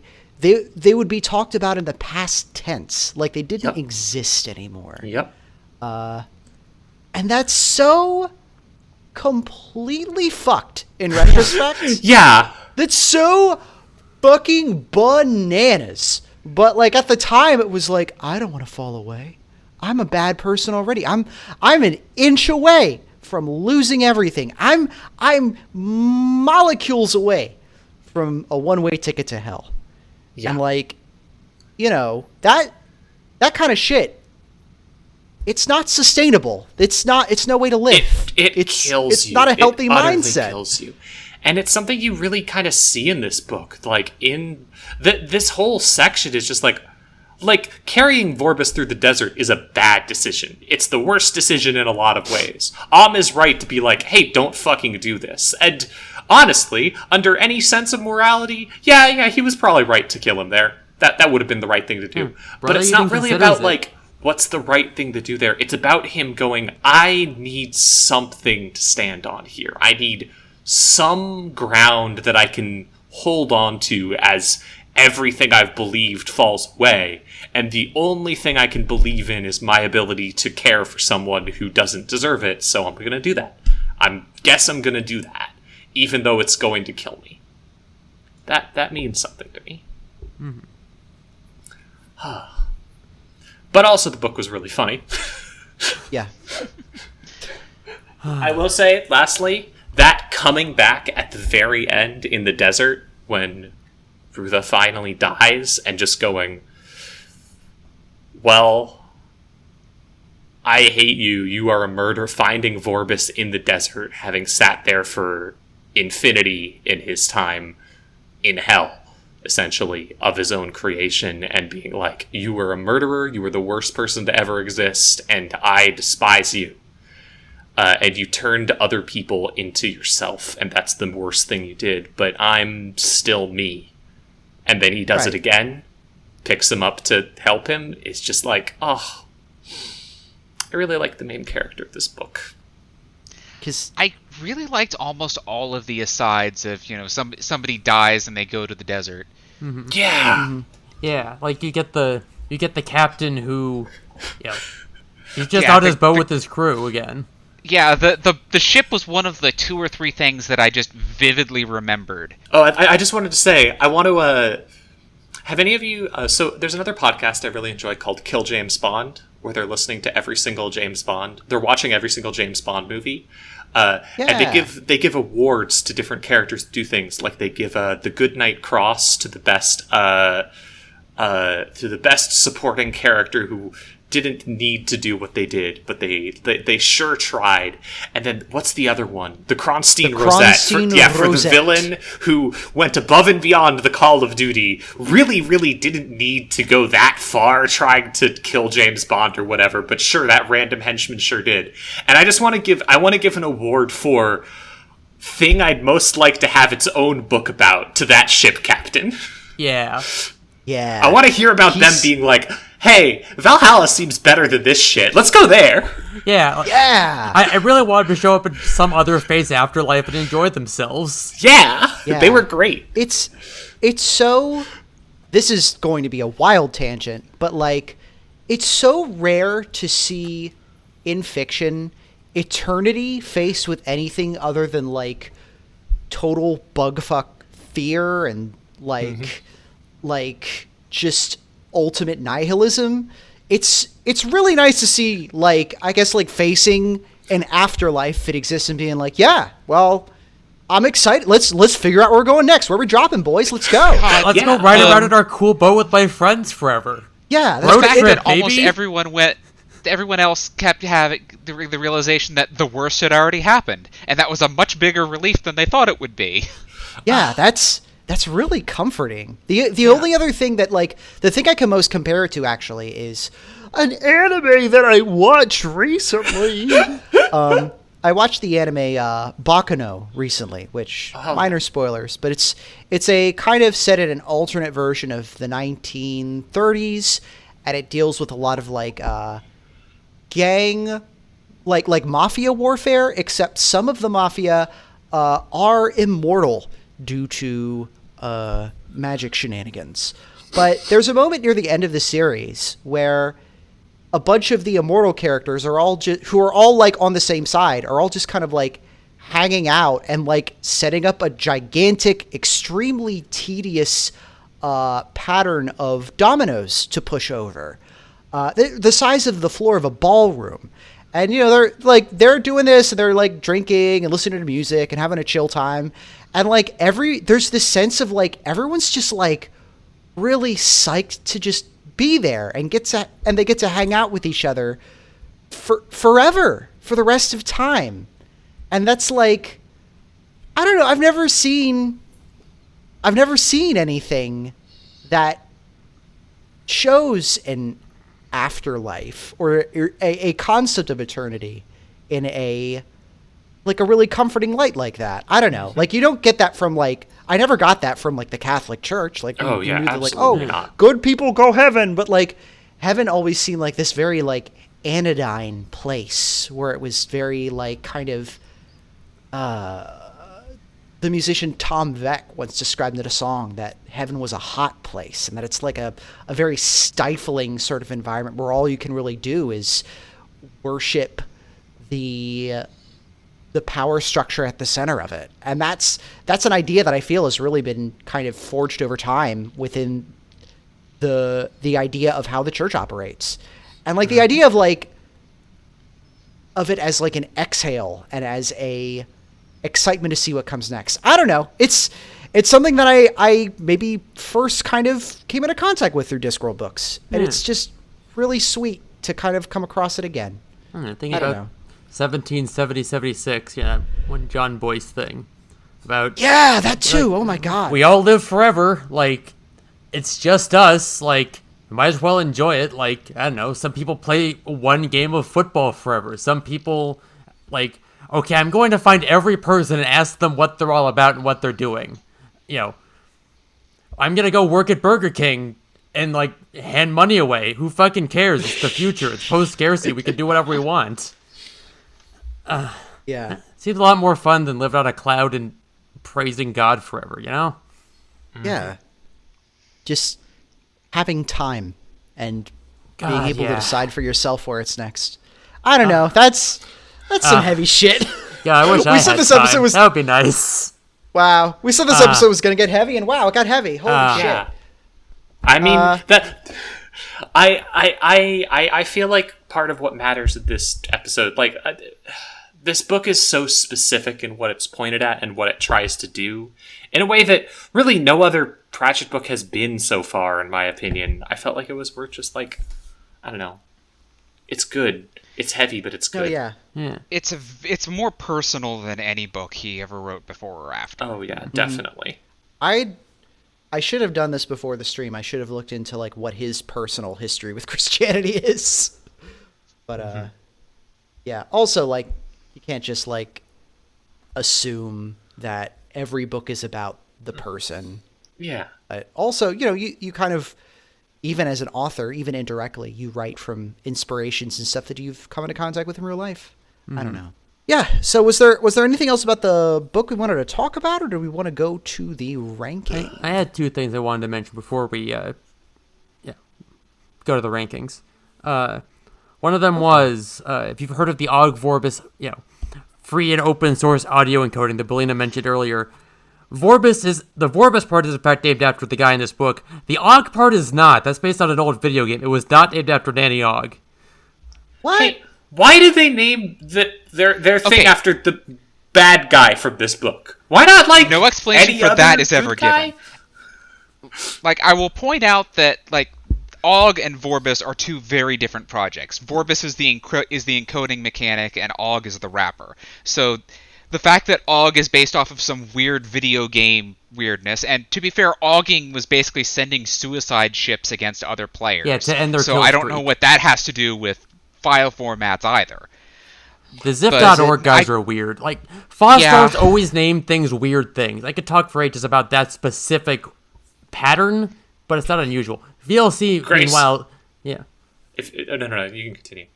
would be talked about in the past tense, like they didn't exist anymore. Yep. And that's so completely fucked in retrospect. Yeah. That's so fucking bananas. But like at the time it was like, I don't want to fall away. I'm a bad person already. I'm an inch away from losing everything. I'm molecules away from a one-way ticket to hell. Yeah. And like, you know, that kind of shit, it's not sustainable. It's no way to live. It kills it's you. It's not a healthy it utterly mindset. Kills you. And it's something you really kind of see in this book. Like, in this whole section is just like carrying Vorbis through the desert is a bad decision. It's the worst decision in a lot of ways. Is right to be like, hey, don't fucking do this. And honestly, under any sense of morality, yeah, he was probably right to kill him there. That would have been the right thing to do. But it's not really about, like, what's the right thing to do there. It's about him going, I need something to stand on here. I need some ground that I can hold on to as everything I've believed falls away. And the only thing I can believe in is my ability to care for someone who doesn't deserve it. So I'm going to do that. I'm going to do that, even though it's going to kill me. That means something to me. Mm-hmm. But also the book was really funny. Yeah. I will say, lastly, that coming back at the very end in the desert when Rutha finally dies and just going, well, I hate you. You are a murderer. Finding Vorbis in the desert, having sat there for infinity in his time in hell, essentially, of his own creation, and being like, you were a murderer, you were the worst person to ever exist, and I despise you. And you turned other people into yourself, and that's the worst thing you did, but I'm still me. And then he does it again, picks him up to help him. It's just like, oh, I really like the main character of this book. Because I really liked almost all of the asides of, you know, somebody dies and they go to the desert. Mm-hmm. Yeah. Mm-hmm. Yeah, like you get the captain who, he's just out his boat with his crew again. Yeah, the ship was one of the 2 or 3 things that I just vividly remembered. Oh, I just wanted to say, I want to, have any of you, so there's another podcast I really enjoy called Kill James Bond, where they're listening to every single James Bond, they're watching every single James Bond movie, and they give awards to different characters to do things, like they give the Goodnight Cross to the best supporting character who didn't need to do what they did, but they sure tried. And then what's the other one? The Kronstein Rosette. For the villain who went above and beyond the call of duty, really, really didn't need to go that far trying to kill James Bond or whatever, but sure, that random henchman sure did. And I just want to give an award for thing I'd most like to have its own book about to that ship captain. Yeah. Yeah. I want to hear about them being like, hey, Valhalla seems better than this shit. Let's go there. Yeah. Yeah. I really wanted to show up in some other space afterlife and enjoy themselves. Yeah. They were great. It's so, this is going to be a wild tangent, but like, it's so rare to see in fiction eternity faced with anything other than like total bugfuck fear and like just ultimate nihilism. It's really nice to see, like, I guess, like, facing an afterlife that exists and being like, yeah, well, I'm excited. Let's figure out where we're going next. Where are we dropping, boys? Let's go. Let's go ride around in our cool boat with my friends forever. Yeah, The fact that almost everyone else kept having the realization that the worst had already happened, and that was a much bigger relief than they thought it would be. Yeah, that's really comforting. The only other thing that, like, the thing I can most compare it to, actually, is an anime that I watched recently. I watched the anime Baccano recently, which, minor spoilers, but it's a kind of set in an alternate version of the 1930s, and it deals with a lot of, like, gang, like mafia warfare, except some of the mafia are immortal due to magic shenanigans. But there's a moment near the end of the series where a bunch of the immortal characters are all who are all like on the same side are all just kind of like hanging out and like setting up a gigantic, extremely tedious pattern of dominoes to push over. the size of the floor of a ballroom. And, they're doing this and they're like drinking and listening to music and having a chill time. And like there's this sense of like, everyone's just like really psyched to just be there and they get to hang out with each other forever, for the rest of time. And that's like, I don't know. I've never seen anything that shows an afterlife or a concept of eternity in a really comforting light like that. I don't know. Like, you don't get that from like, I never got that from like the Catholic Church. Like, oh you yeah, knew that, absolutely not. Good people go heaven, but like heaven always seemed like this very like anodyne place where it was very like kind of the musician Tom Veck once described in a song that heaven was a hot place, and that it's like a very stifling sort of environment where all you can really do is worship the power structure at the center of it. And that's an idea that I feel has really been kind of forged over time within the idea of how the church operates. And like the idea of like of it as like an exhale and as a excitement to see what comes next. I don't know. It's something that I maybe first kind of came into contact with through Discworld books. And it's just really sweet to kind of come across it again. Thinking about 1776, one John Boyce thing. About that too. Like, oh my God. We all live forever. Like, it's just us. Like, might as well enjoy it. Like, I don't know. Some people play one game of football forever. Some people, like, okay, I'm going to find every person and ask them what they're all about and what they're doing. I'm going to go work at Burger King and, like, hand money away. Who fucking cares? It's the future. It's post-scarcity. We can do whatever we want. Yeah. Seems a lot more fun than living on a cloud and praising God forever, Yeah. Just having time and being able to decide for yourself where it's next. I don't know. That's some heavy shit. Yeah, I wish I had this time. Episode was, that would be nice. Wow. We said this episode was going to get heavy, and wow, it got heavy. Holy shit. Yeah. I mean, I feel like part of what matters in this episode, like, this book is so specific in what it's pointed at and what it tries to do in a way that really no other Pratchett book has been so far, in my opinion. I felt like it was worth just like, I don't know. It's good. It's heavy, but it's good. Oh, yeah. It's more personal than any book he ever wrote before or after. Oh, yeah, definitely. I should have done this before the stream. I should have looked into like what his personal history with Christianity is. But yeah. Also, like, you can't just like assume that every book is about the person. Yeah. Also, you kind of, even as an author, even indirectly, you write from inspirations and stuff that you've come into contact with in real life. I don't know. Yeah. So was there anything else about the book we wanted to talk about, or do we want to go to the ranking? I had two things I wanted to mention before we go to the rankings. One of them was, if you've heard of the Og Vorbis, free and open source audio encoding that Belina mentioned earlier, the Vorbis part is in fact named after the guy in this book. The Og part is not. That's based on an old video game. It was not named after Danny Og. What? Hey, why did they name their thing after the bad guy from this book? Why not like no explanation for that is ever guy? given. Like, I will point out that like Og and Vorbis are two very different projects. Vorbis is the encoding mechanic, and Og is the wrapper. So the fact that Og is based off of some weird video game weirdness, and to be fair, Ogging was basically sending suicide ships against other players. Yeah, to end their so kill I don't streak. know what that has to do with file formats either. The Zip.org guys are weird. Like, Fostar's always named things weird things. I could talk for ages about that specific pattern, but it's not unusual. VLC, Grace. meanwhile, yeah. No, you can continue.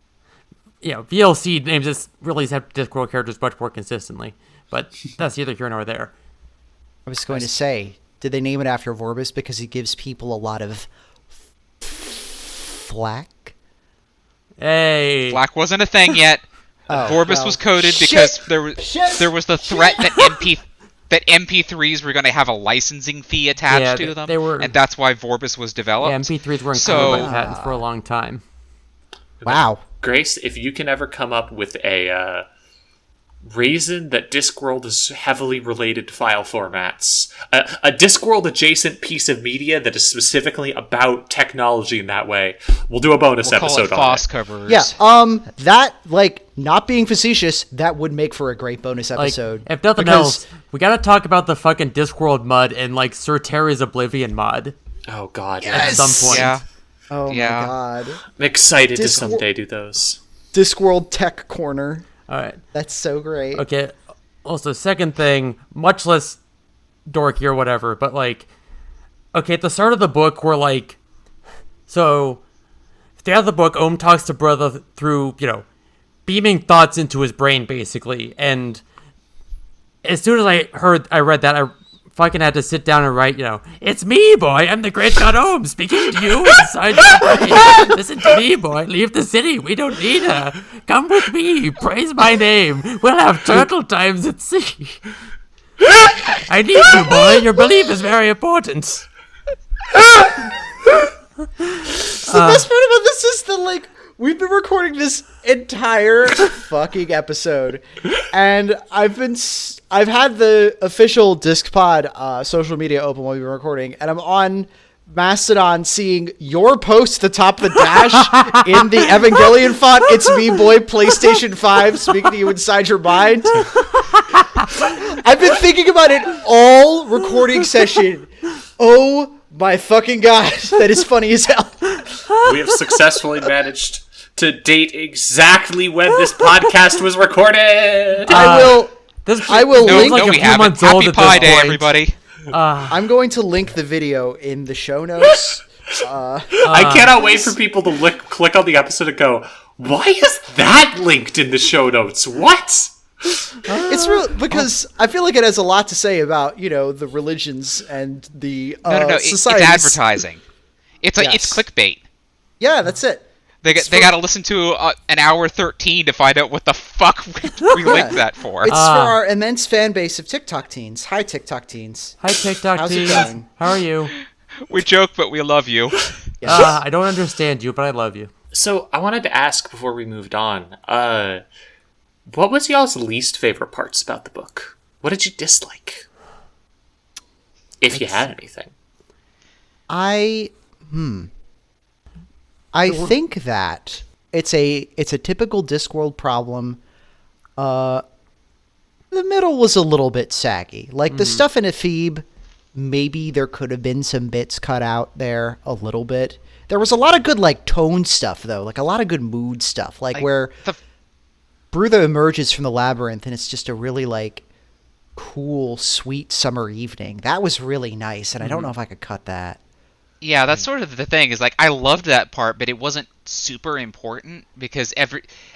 VLC names its release Discworld characters much more consistently, but that's neither here nor there. I was going to say, did they name it after Vorbis because he gives people a lot of flack? Hey. Flack wasn't a thing yet. Vorbis was coded because there was the threat that MP3s were going to have a licensing fee attached to them, and that's why Vorbis was developed. Yeah, MP3s weren't covered by patents for a long time. Wow. Grace, if you can ever come up with a reason that Discworld is heavily related to file formats, a Discworld adjacent piece of media that is specifically about technology in that way, we'll do a bonus We'll call episode it on Foss it. covers. Yeah, that, like, not being facetious, that would make for a great bonus Like, episode. if nothing Because- else, we gotta talk about the fucking Discworld mod and, like, Sir Terry's Oblivion mod Oh god, at some point. Yeah. Oh Yeah. my god. I'm excited to Discworld- someday do those. Discworld Tech Corner. Alright. That's so great. Okay. Also, second thing, much less dorky or whatever, but like, okay, at the start of the book, we're like, so, at the end of the book, Ohm talks to Brother through, beaming thoughts into his brain, basically, and as soon as I read that, I fucking had to sit down and write, it's me, boy, I'm the great god Ohm, speaking to you inside your brain. Listen to me, boy, leave the city, we don't need her. Come with me, praise my name, we'll have turtle times at sea. I need you, boy, your belief is very important. The best part about this is that, like, we've been recording this entire fucking episode, and I've had the official DiscPod social media open while we've been recording, and I'm on Mastodon seeing your post at the top of the dash in the Evangelion font. It's me, boy, PlayStation 5, speaking to you inside your mind. I've been thinking about it all recording session. Oh my fucking god, that is funny as hell. We have successfully managed to date exactly when this podcast was recorded. I will No, link. no, like a we few haven't. months old Happy at this Pi Day, point. everybody. I'm going to link the video in the show notes. I cannot wait for people to click on the episode and go, why is that linked in the show notes? What? It's real because I feel like it has a lot to say about the religions and the No. It's societies. advertising. It's Yes. clickbait. Yeah, that's it. They got to listen to an hour 13 to find out what the fuck we linked that for. It's for our immense fan base of TikTok teens. Hi, TikTok teens. Hi, TikTok How's it teens. going? How are you? We joke, but we love you. I don't understand you, but I love you. So I wanted to ask before we moved on, what was y'all's least favorite parts about the book? What did you dislike? If you had anything. I think that it's a typical Discworld problem. The middle was a little bit saggy. Like the stuff in Ephebe, maybe there could have been some bits cut out there a little bit. There was a lot of good like tone stuff though, like a lot of good mood stuff, like where Brutha emerges from the labyrinth and it's just a really like cool, sweet summer evening. That was really nice, and I don't know if I could cut that. Yeah, that's sort of the thing. Is like I loved that part, but it wasn't super important because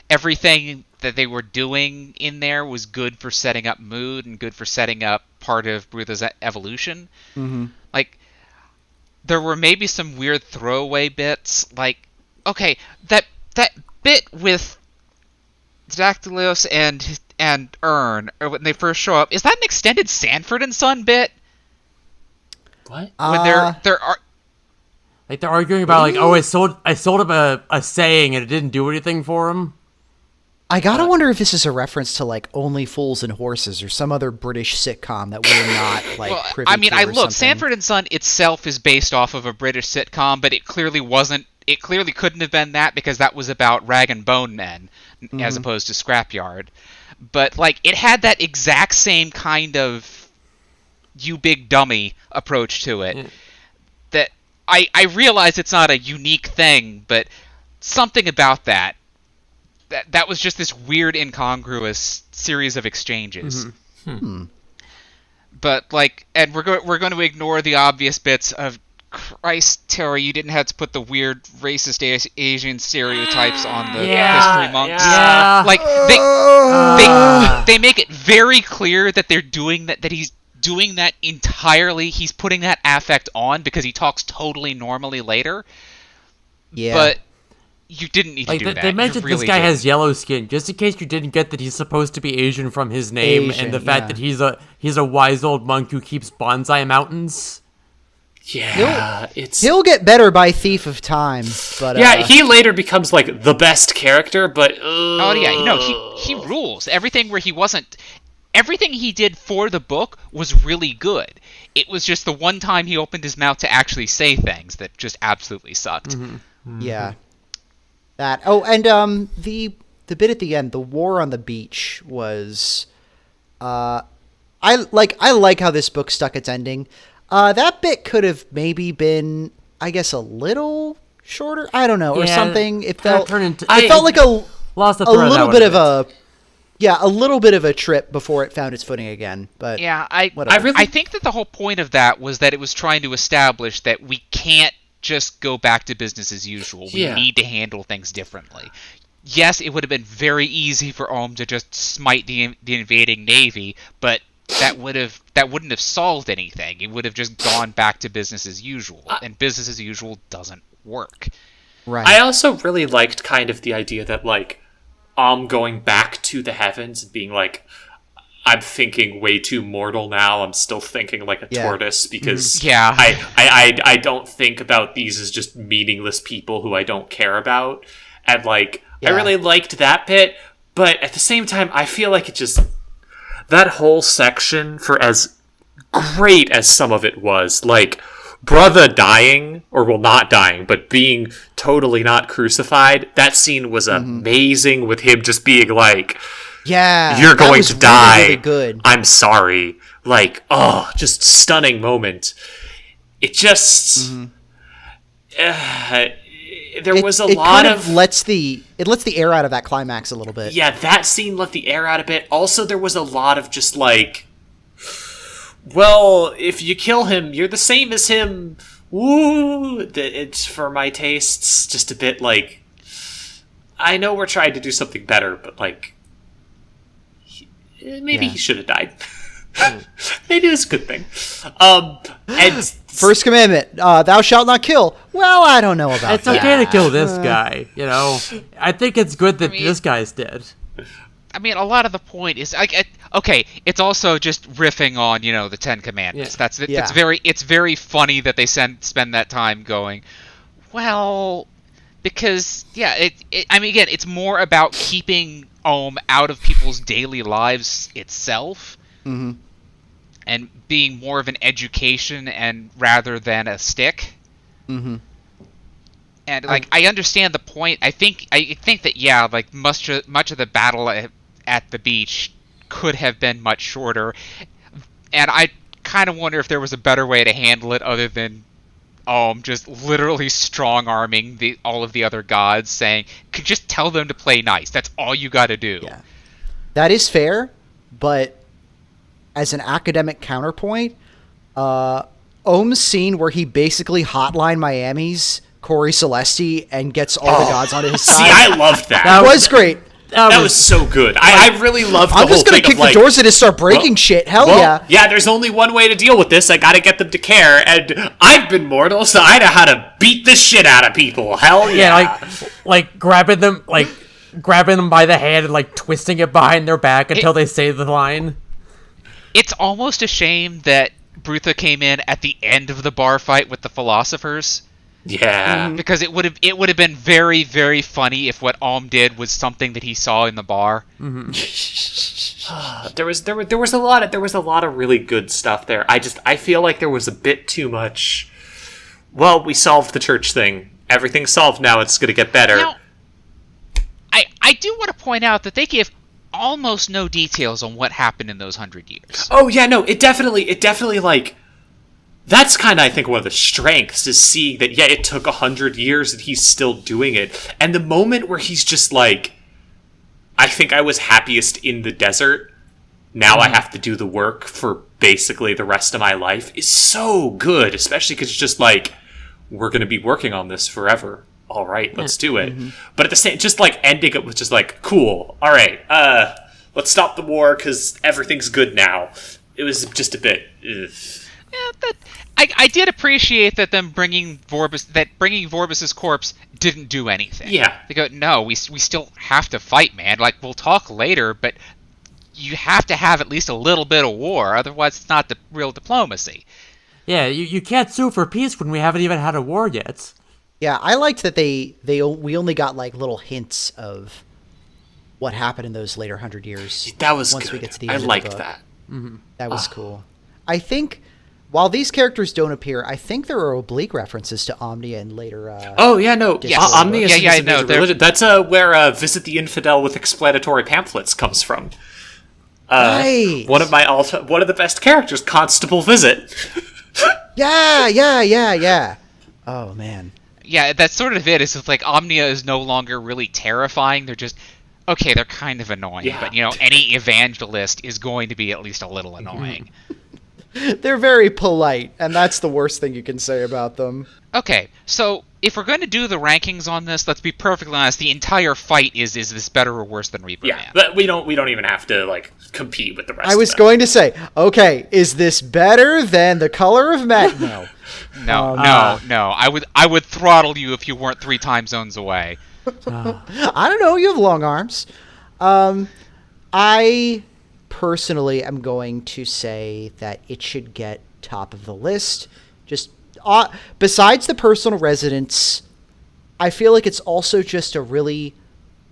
everything that they were doing in there was good for setting up mood and good for setting up part of Brutha's evolution. Mm-hmm. Like there were maybe some weird throwaway bits. Like okay, that bit with Dactylos and Ern, or when they first show up, is that an extended Sanford and Son bit? What? When they're Like they're arguing about like, oh, I sold him a saying and it didn't do anything for him. I gotta wonder if this is a reference to like Only Fools and Horses or some other British sitcom that we're not like privy I mean, to or look, something. Sanford and Son itself is based off of a British sitcom, but it clearly wasn't. It clearly couldn't have been that because that was about rag and bone men as opposed to scrapyard. But like, it had that exact same kind of you big dummy approach to it. Yeah. That I realize it's not a unique thing, but something about that was just this weird incongruous series of exchanges. But like, and we're going to ignore the obvious bits of Christ, Terry, you didn't have to put the weird racist Asian stereotypes on the history monks. Yeah. Like they make it very clear that they're doing that he's doing that entirely. He's putting that affect on because he talks totally normally later. Yeah. But you didn't need to Like do that. they mentioned You really this guy didn't. has yellow skin, just in case you didn't get that he's supposed to be Asian from his name Asian, and the fact yeah. that he's a wise old monk who keeps bonsai mountains. Yeah, he'll get better by Thief of Time, but yeah, he later becomes like the best character, but oh yeah, he rules. Everything he did for the book was really good. It was just the one time he opened his mouth to actually say things that just absolutely sucked. Mm-hmm. Yeah. That. Oh, and the bit at the end, the war on the beach was I like how this book stuck its ending. That bit could have maybe been, I guess, a little shorter. I don't know, or something. It felt like a little bit of a a little bit of a trip before it found its footing again. But yeah, I think that the whole point of that was that it was trying to establish that we can't just go back to business as usual. We need to handle things differently. Yes, it would have been very easy for Ohm to just smite the invading navy, but that wouldn't have solved anything. It would have just gone back to business as usual, and business as usual doesn't work. Right. I also really liked kind of the idea that like going back to the heavens and being like, I'm thinking way too mortal now. I'm still thinking like a tortoise because I don't think about these as just meaningless people who I don't care about. And like I really liked that bit, but at the same time I feel like it just, that whole section, for as great as some of it was, like brother dying, or well, not dying, but being totally not crucified, that scene was amazing, with him just being like, you're going to die, really, really good. I'm sorry. Like, just stunning moment. It just there was a lot of lets the air out of that climax a little bit. Yeah, that scene let the air out a bit. Also, there was a lot of just like, well, if you kill him, you're the same as him. Woo! It's, for my tastes, just a bit like, I know we're trying to do something better, but like, maybe he should have died. Maybe it's a good thing. And First commandment, thou shalt not kill. Well, I don't know about that. It's okay to kill this guy, you know. I think it's good that this guy's dead. I mean, a lot of the point is okay. It's also just riffing on, you know, the Ten Commandments. It's very funny that they spend that time going, well, because I mean, again, it's more about keeping Ohm out of people's daily lives itself, and being more of an education and rather than a stick. And like, I understand the point. I think that like much of the battle at the beach could have been much shorter, and I kind of wonder if there was a better way to handle it other than just literally strong-arming all of the other gods, saying, could just tell them to play nice. That's all you got to do. Yeah, that is fair, but as an academic counterpoint, Ohm's scene where he basically hotline Miami's Corey Celesti and gets all the gods onto his side. See, I loved that. That was great. That was so good. I really loved the whole thing. I'm just going to kick the doors in and start breaking shit. Hell yeah. Yeah, there's only one way to deal with this. I got to get them to care. And I've been mortal, so I know how to beat the shit out of people. Hell yeah. Yeah, like grabbing them by the hand and like twisting it behind their back until they say the line. It's almost a shame that Brutha came in at the end of the bar fight with the philosophers. Yeah, because it would have been very, very funny if what Ohm did was something that he saw in the bar. There was a lot of really good stuff there. I feel like there was a bit too much. Well, we solved the church thing. Everything's solved now. It's going to get better. Now, I do want to point out that they give almost no details on what happened in those 100 years. Oh yeah, no, it definitely like. That's kind of, I think, one of the strengths, is seeing that, it took 100 years and he's still doing it. And the moment where he's just like, I think I was happiest in the desert, now I have to do the work for basically the rest of my life, is so good, especially because it's just like, we're going to be working on this forever. All right, let's do it. But at the same, just like ending it with just like, cool, all right, let's stop the war because everything's good now. It was just a bit... Yeah, I did appreciate that them bringing Vorbis's corpse didn't do anything. Yeah. They go, no, we still have to fight, man. Like, we'll talk later, but you have to have at least a little bit of war, otherwise it's not the real diplomacy. Yeah, you can't sue for peace when we haven't even had a war yet. Yeah, I liked that we only got like little hints of what happened in those later 100 years. That was once good. we get to the I end liked of the book. that. That was cool. I think while these characters don't appear, I think there are oblique references to Omnia and later. Oh yeah, no. Yes. Omnia is Yeah, a major religion. That's where Visit the Infidel with explanatory pamphlets comes from. Right. One of the best characters, Constable Visit. Yeah. Oh man. Yeah, that's sort of it. It's like Omnia is no longer really terrifying. They're just okay. They're kind of annoying, Yeah. but any evangelist is going to be at least a little annoying. They're very polite, and that's the worst thing you can say about them. Okay, so if we're going to do the rankings on this, let's be perfectly honest. The entire fight is this better or worse than Reaper Yeah, Man? but we don't even have to like compete with the rest. I was of them. going to say, okay, is this better than The Color of Matt? No. No. I would throttle you if you weren't 3 time zones away. I don't know. You have long arms. I personally am going to say that it should get top of the list. Just besides the personal resonance, I feel like it's also just a really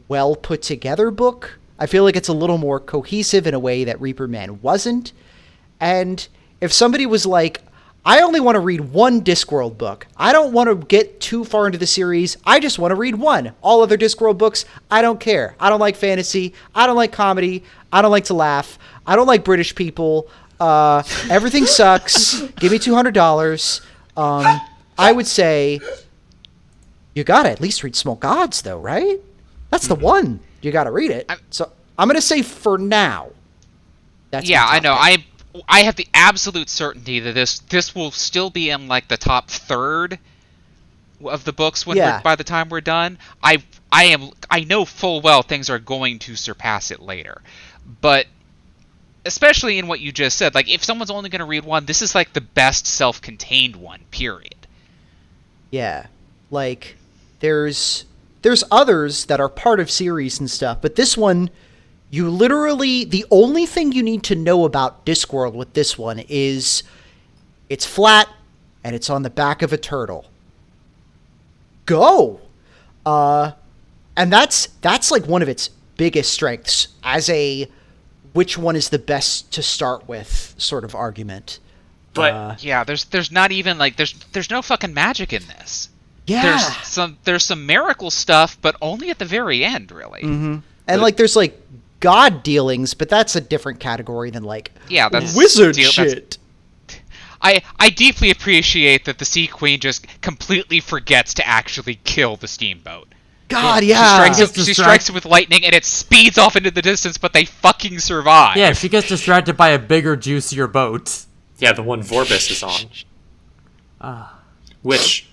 well put together book. I feel like it's a little more cohesive in a way that Reaper Man wasn't. And if somebody was like, I only want to read one Discworld book. I don't want to get too far into the series. I just want to read one. All other Discworld books, I don't care. I don't like fantasy. I don't like comedy. I don't like to laugh. I don't like British people. Everything sucks. Give me $200. I would say you got to at least read Small Gods, though, right? That's the one. You got to read it. So I'm going to say for now. That's Yeah, my I know. top pick. I have the absolute certainty that this will still be in like the top third of the books by the time we're done. I know full well things are going to surpass it later, but especially in what you just said, like if someone's only going to read one, this is like the best self-contained one. Period. Yeah, like there's others that are part of series and stuff, but this one. You literally, the only thing you need to know about Discworld with this one is it's flat and it's on the back of a turtle. Go! And that's like one of its biggest strengths as a which one is the best to start with sort of argument. But Yeah, there's not even like there's no fucking magic in this. Yeah. There's some miracle stuff, but only at the very end, really. Mm-hmm. And like there's like god dealings, but that's a different category than like that's wizard shit. I deeply appreciate that the Sea Queen just completely forgets to actually kill the steamboat. God, yeah. She strikes it with lightning and it speeds off into the distance, but they fucking survive. Yeah, she gets distracted by a bigger, juicier boat. yeah, the one Vorbis is on. Which,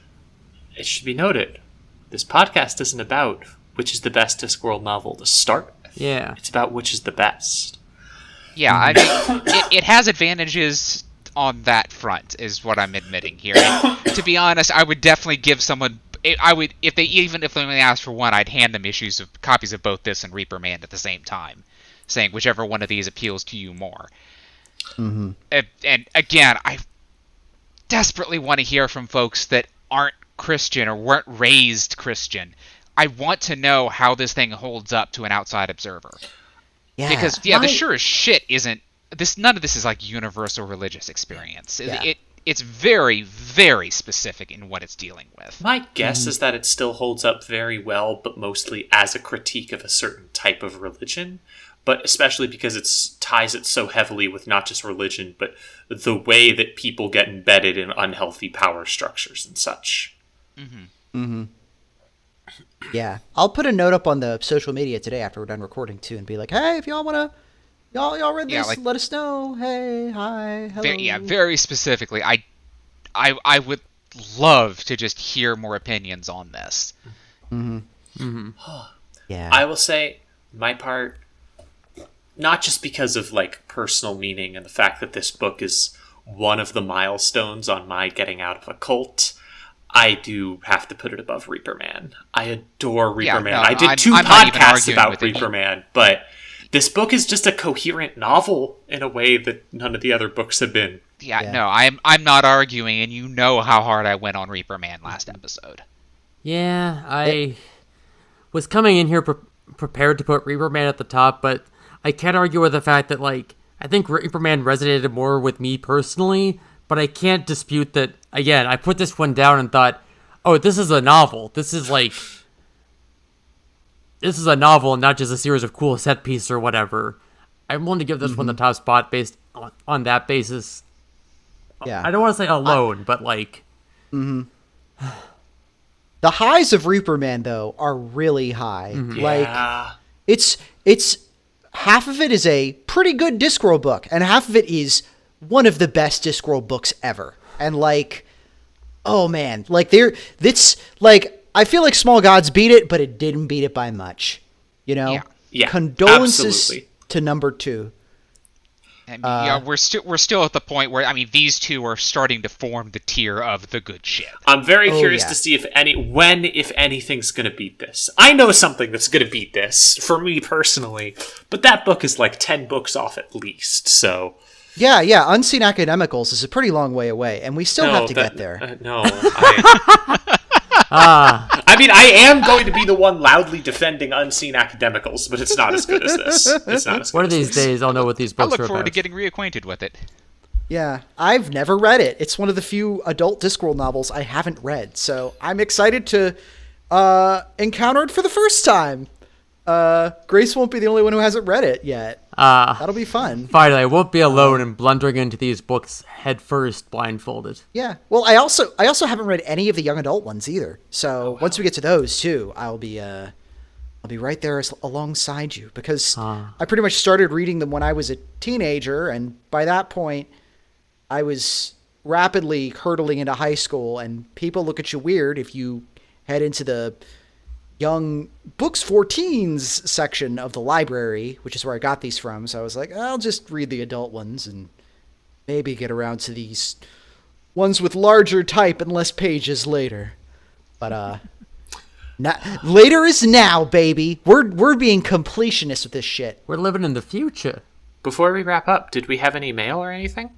it should be noted, this podcast isn't about which is the best Discworld novel to start with. Yeah. It's about which is the best. Yeah, I mean, it has advantages on that front, is what I'm admitting here. And to be honest, I would definitely give someone. If they only asked for one, I'd hand them copies of both this and Reaper Man at the same time, saying whichever one of these appeals to you more. Mm-hmm. And again, I desperately want to hear from folks that aren't Christian or weren't raised Christian. I want to know how this thing holds up to an outside observer. Yeah. Because the sure as shit isn't this. None of this is like universal religious experience. Yeah. It's very, very specific in what it's dealing with. My guess is that it still holds up very well, but mostly as a critique of a certain type of religion. But especially because it ties it so heavily with not just religion, but the way that people get embedded in unhealthy power structures and such. Mm-hmm. Mm-hmm. Yeah, I'll put a note up on the social media today after we're done recording too, and be like, "Hey, if y'all wanna, y'all read this, let us know. Hey, hi, hello." Very specifically, I would love to just hear more opinions on this. Mm-hmm. Mm-hmm. Yeah, I will say my part, not just because of like personal meaning and the fact that this book is one of the milestones on my getting out of a cult. I do have to put it above Reaper Man. I adore Reaper Man. I did two podcasts about Reaper Man, but this book is just a coherent novel in a way that none of the other books have been. Yeah, no, I'm not arguing, and you know how hard I went on Reaper Man last episode. Yeah, I was coming in here prepared to put Reaper Man at the top, but I can't argue with the fact that, like, I think Reaper Man resonated more with me personally, but I can't dispute that, again, I put this one down and thought, oh, this is a novel. This is a novel and not just a series of cool set pieces or whatever. I'm willing to give this one the top spot based on that basis. Yeah. I don't want to say alone, but like... The highs of Reaper Man, though, are really high. Yeah. Like, it's half of it is a pretty good Discworld book, and half of it is one of the best Discworld books ever. And like, oh man, like I feel like Small Gods beat it, but it didn't beat it by much. You know? Yeah. Condolences absolutely. to number 2. And we're still at the point where, I mean, these two are starting to form the tier of the good shit. I'm very curious to see if anything's going to beat this. I know something that's going to beat this, for me personally, but that book is like 10 books off at least, so... Yeah, Unseen Academicals is a pretty long way away, and we still have to get there. I mean, I am going to be the one loudly defending Unseen Academicals, but it's not as good as this. It's not as good One of as these this. days, I'll know what these I books are look forward to about. getting reacquainted with it. Yeah, I've never read it. It's one of the few adult Discworld novels I haven't read, so I'm excited to encounter it for the first time. Grace won't be the only one who hasn't read it yet. That'll be fun. Finally, I won't be alone in blundering into these books head first, blindfolded. Yeah. Well, I also haven't read any of the young adult ones either. So once we get to those too, I'll be right there alongside you, because I pretty much started reading them when I was a teenager, and by that point, I was rapidly hurtling into high school, and people look at you weird if you head into the young books for teens section of the library, which is where I got these from. So I was like, I'll just read the adult ones and maybe get around to these ones with larger type and less pages later. But later is now, baby. We're being completionists with this shit. We're living in the future. Before we wrap up, did we have any mail or anything?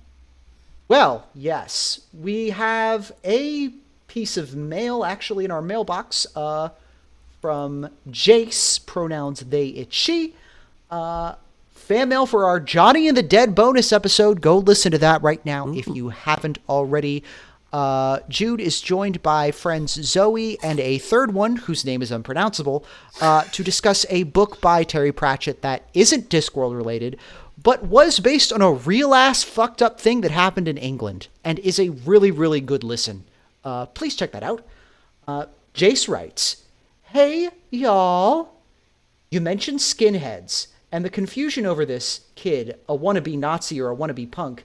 Well, yes, we have a piece of mail actually in our mailbox from Jace, pronouns they, it, she. Fan mail for our Johnny and the Dead bonus episode. Go listen to that right now if you haven't already. Jude is joined by friends Zoe and a third one, whose name is unpronounceable, to discuss a book by Terry Pratchett that isn't Discworld related, but was based on a real-ass fucked up thing that happened in England, and is a really, really good listen. Please check that out. Jace writes, "Hey, y'all. You mentioned skinheads, and the confusion over this kid, a wannabe Nazi or a wannabe punk,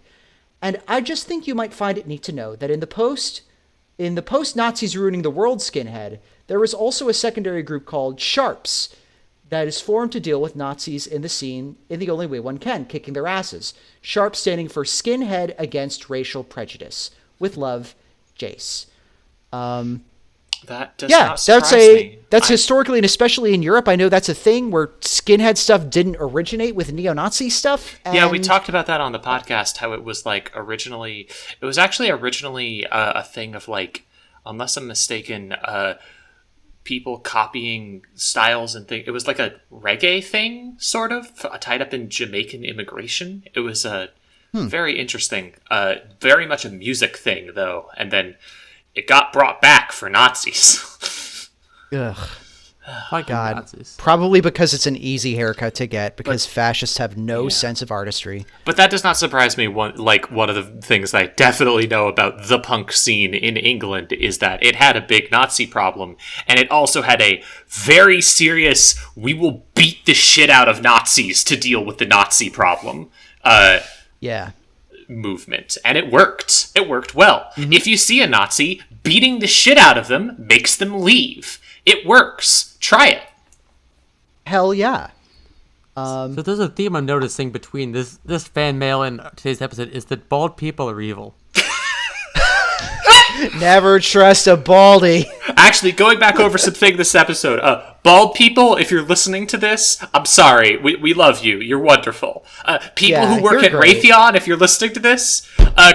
and I just think you might find it neat to know that in the post-Nazis ruining the world skinhead, there is also a secondary group called Sharps that is formed to deal with Nazis in the scene in the only way one can, kicking their asses. Sharps standing for Skinhead Against Racial Prejudice. With love, Jace." That does not surprise me. That's historically, and especially in Europe, I know that's a thing where skinhead stuff didn't originate with neo-Nazi stuff. Yeah, we talked about that on the podcast, how it was like originally a thing of like, unless I'm mistaken, people copying styles and things. It was like a reggae thing, sort of, tied up in Jamaican immigration. It was very interesting, very much a music thing though, and then it got brought back for Nazis. Ugh. My God. Nazis. Probably because it's an easy haircut to get, because fascists have no sense of artistry. But that does not surprise me. One of the things that I definitely know about the punk scene in England is that it had a big Nazi problem, and it also had a very serious, we will beat the shit out of Nazis to deal with the Nazi problem. Yeah. Movement, and it worked. It worked well. If you see a Nazi, beating the shit out of them makes them leave. It works. Try it. Hell yeah. So there's a theme I'm noticing between this fan mail and today's episode is that bald people are evil. Never trust a baldy. Actually, going back over something this episode, bald people, if you're listening to this, I'm sorry. We love you. You're wonderful. People who work at great. Raytheon, if you're listening to this,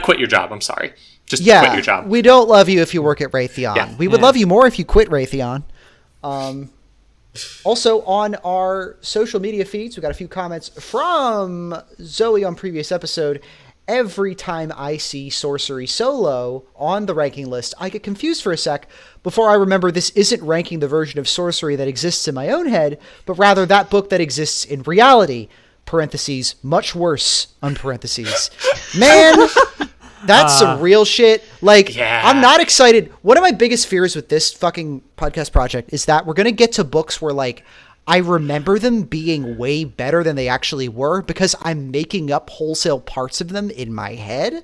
quit your job. I'm sorry. Just quit your job. We don't love you if you work at Raytheon. Yeah. We would love you more if you quit Raytheon. Also, on our social media feeds, we got a few comments from Zoe on previous episode. Every time I see Sourcery solo on the ranking list, I get confused for a sec before I remember this isn't ranking the version of Sourcery that exists in my own head, but rather that book that exists in reality. Parentheses, much worse, unparentheses. Man, that's some real shit. Like, Yeah. I'm not excited. One of my biggest fears with this fucking podcast project is that we're going to get to books where, like, I remember them being way better than they actually were because I'm making up wholesale parts of them in my head.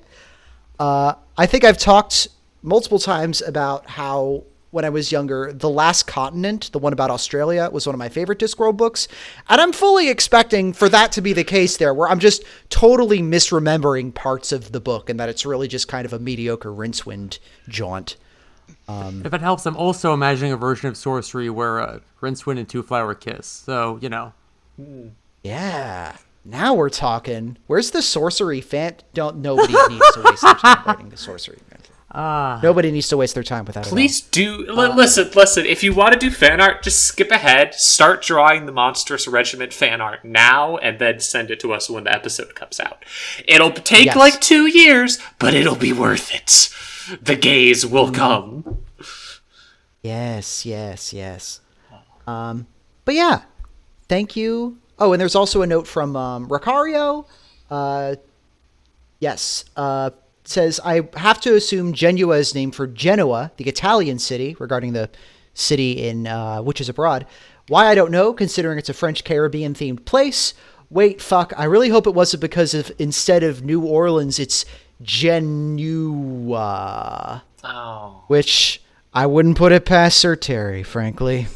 I think I've talked multiple times about how when I was younger, The Last Continent, the one about Australia, was one of my favorite Discworld books. And I'm fully expecting for that to be the case there, where I'm just totally misremembering parts of the book and that it's really just kind of a mediocre Rincewind jaunt. If it helps, I'm also imagining a version of Sourcery where Rincewind and Two Flower kiss. So, you know. Yeah. Now we're talking. Where's the Sourcery fan? Nobody needs to waste their time writing the Sourcery fan. Nobody needs to waste their time with that. Please do listen. If you want to do fan art, just skip ahead, start drawing the Monstrous Regiment fan art now, and then send it to us when the episode comes out. It'll take like 2 years, but it'll be worth it. The gaze will come. Yes. But yeah, thank you. Oh, and there's also a note from Ricario. Says, I have to assume Genua is named for Genoa, the Italian city, regarding the city in Witches Abroad. Why, I don't know, considering it's a French Caribbean-themed place. Wait, fuck, I really hope it wasn't because of instead of New Orleans, it's Genua. Oh. Which I wouldn't put it past Sir Terry, frankly.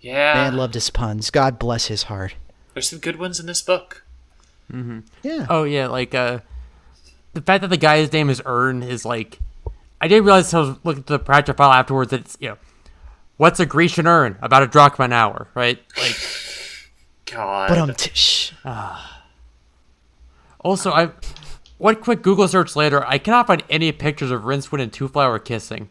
Yeah. Man loved his puns. God bless his heart. There's some good ones in this book. Mm-hmm. Yeah. Oh, yeah, like, the fact that the guy's name is Ern is like, I didn't realize until I was looking at the project file afterwards that it's, you know, what's a Grecian urn? About a drachma an hour, right? Like, God. But also, one quick Google search later, I cannot find any pictures of Rincewind and Two Flower kissing.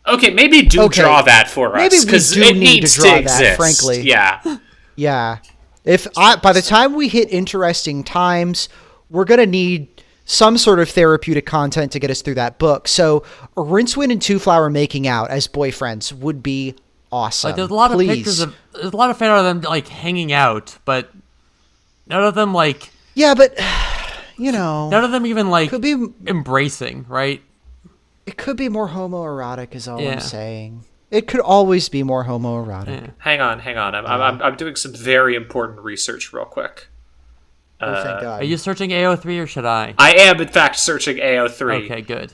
Okay, maybe draw that for us. Maybe we because do it need needs to draw exist. that, frankly. Yeah. Yeah. By the time we hit interesting times, we're going to need some sort of therapeutic content to get us through that book. So Rincewind and Two Flower making out as boyfriends would be awesome. Like, there's a lot of pictures of, there's a lot of fan art of them, like, hanging out, but none of them, like... Yeah, but, you know... None of them even, like, could be, embracing, right? It could be more homoerotic is all I'm saying. It could always be more homoerotic. Yeah. Hang on. I'm doing some very important research real quick. Oh, thank God. Are you searching AO3 or should I? I am, in fact, searching AO3. Okay, good.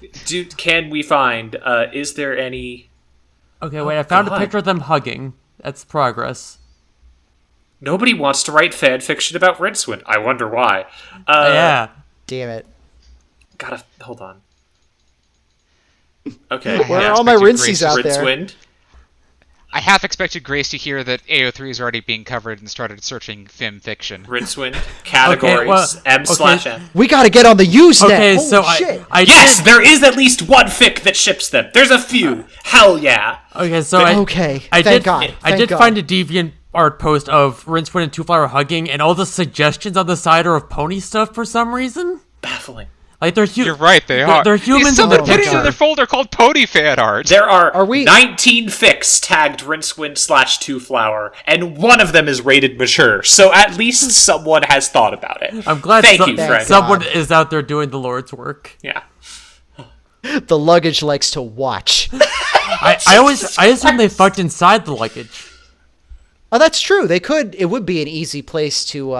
Can we find, is there any... Okay, wait, I found God. a picture of them hugging. That's progress. Nobody wants to write fan fiction about Rincewind. I wonder why. Yeah. Damn it. Hold on. Okay. Where are all my Rinceys out there? Rincewind. I half expected Grace to hear that AO3 is already being covered and started searching film fiction. Rincewind. Categories. M/M. We gotta get on the Usenet. Okay, Holy so shit. Yes, there is at least one fic that ships them. There's a few. Hell yeah. Okay, so Thank God. I did find a deviant art post of Rincewind and Two Flower hugging, and all the suggestions on the side are of pony stuff for some reason. Baffling. Like they're You're right, they are. They're humans. Someone Oh put my it in God. their folder called Pony Fan Art. There are we- 19 fics tagged Rincewind/Two Flower, and one of them is rated mature. So at least someone has thought about it. I'm glad Thank you, friend. someone is out there doing the Lord's work. Yeah. The luggage likes to watch. I assume they fucked inside the luggage. Oh, that's true. They could. It would be an easy place to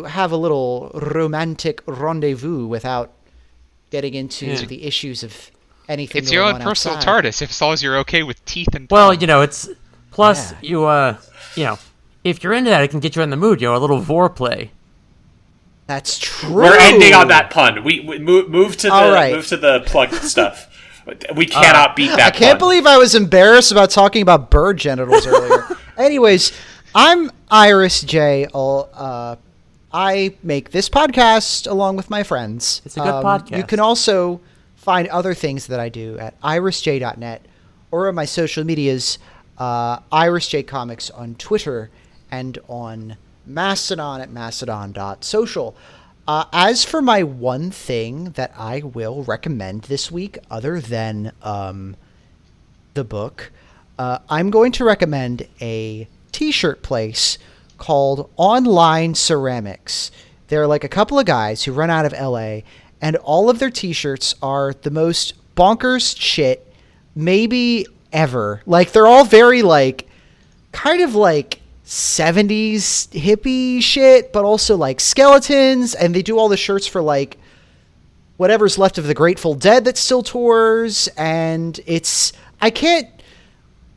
have a little romantic rendezvous without getting into the issues of anything. It's your going own on personal outside. TARDIS, as long as you're okay with teeth and Well, tongue. you know, it's plus Yeah. you know, if you're into that, it can get you in the mood. You know, a little foreplay. That's true. We're ending on that pun. We move to the plug stuff. We cannot beat that. I can't pun. believe I was embarrassed about talking about bird genitals earlier. Anyways, I'm Iris J. I make this podcast along with my friends. It's a good podcast. You can also find other things that I do at irisj.net or on my social medias, IrisJ Comics on Twitter and on Mastodon at mastodon.social. As for my one thing that I will recommend this week, other than the book, I'm going to recommend a t-shirt place called Online Ceramics. They're like a couple of guys who run out of LA, and all of their t-shirts are the most bonkers shit maybe ever. Like, they're all very like kind of like 70s hippie shit, but also like skeletons, and they do all the shirts for like whatever's left of the Grateful Dead that still tours, and it's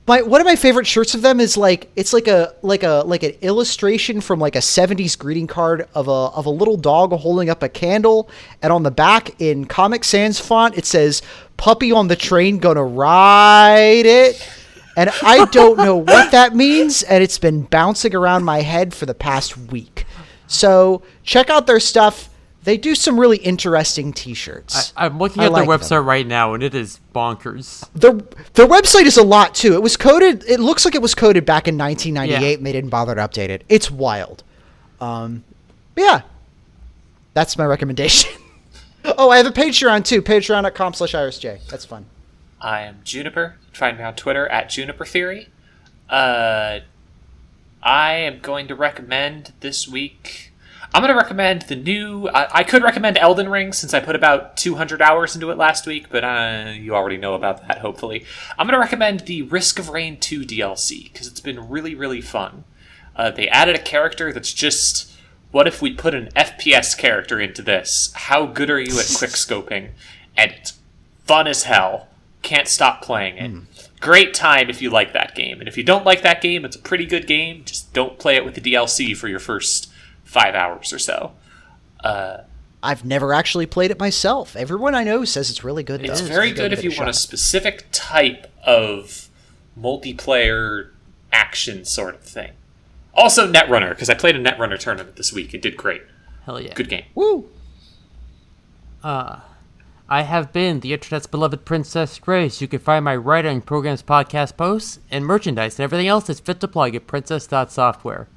one of my favorite shirts of them is like it's like an illustration from like a 70s greeting card of a little dog holding up a candle, and on the back in Comic Sans font it says "Puppy on the train, gonna ride it." And I don't know what that means, and it's been bouncing around my head for the past week. So check out their stuff. They do some really interesting t-shirts. I'm looking at their website right now, and it is bonkers. Their website is a lot, too. It was coded. It looks like it was coded back in 1998, and they didn't bother to update it. It's wild. Yeah. That's my recommendation. Oh, I have a Patreon, too. Patreon.com/IrisJ. That's fun. I am Juniper. Find me on Twitter at Juniper Theory. I am going to recommend this week. I'm going to recommend the new. I could recommend Elden Ring since I put about 200 hours into it last week, but you already know about that, hopefully. I'm going to recommend the Risk of Rain 2 DLC because it's been really, really fun. They added a character that's just. What if we put an FPS character into this? How good are you at quickscoping? And it's fun as hell. Can't stop playing it. Great time if you like that game. And if you don't like that game, it's a pretty good game. Just don't play it with the DLC for your first 5 hours or so. I've never actually played it myself. Everyone I know says it's really good. It's very good if you want a specific type of multiplayer action sort of thing. Also Netrunner, because I played a Netrunner tournament this week. It did great. Hell yeah. Good game. Woo! I have been the internet's beloved Princess Grace. You can find my writing, programs, podcast posts, and merchandise, and everything else that's fit to plug at princess.software.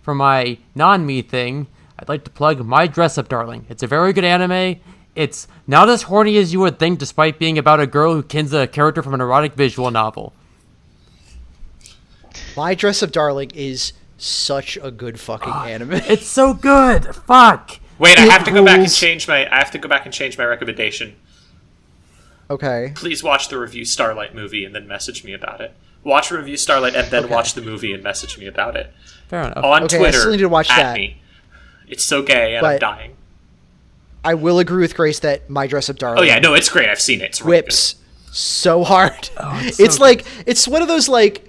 For my non-me thing, I'd like to plug My Dress Up Darling. It's a very good anime. It's not as horny as you would think, despite being about a girl who kins a character from an erotic visual novel. My Dress Up Darling is such a good fucking anime. It's so good! Fuck! Wait, I have to go back and change my recommendation. Okay. Please watch the Review Starlight movie and then message me about it. Watch Review Starlight and then watch the movie and message me about it. Fair enough. On Twitter, I still need to watch at that. me. It's so gay and I'm dying. I will agree with Grace that My Dress Up Darling. Oh yeah, no, it's great. I've seen it. It's really whips so hard. Oh, it's like it's one of those like.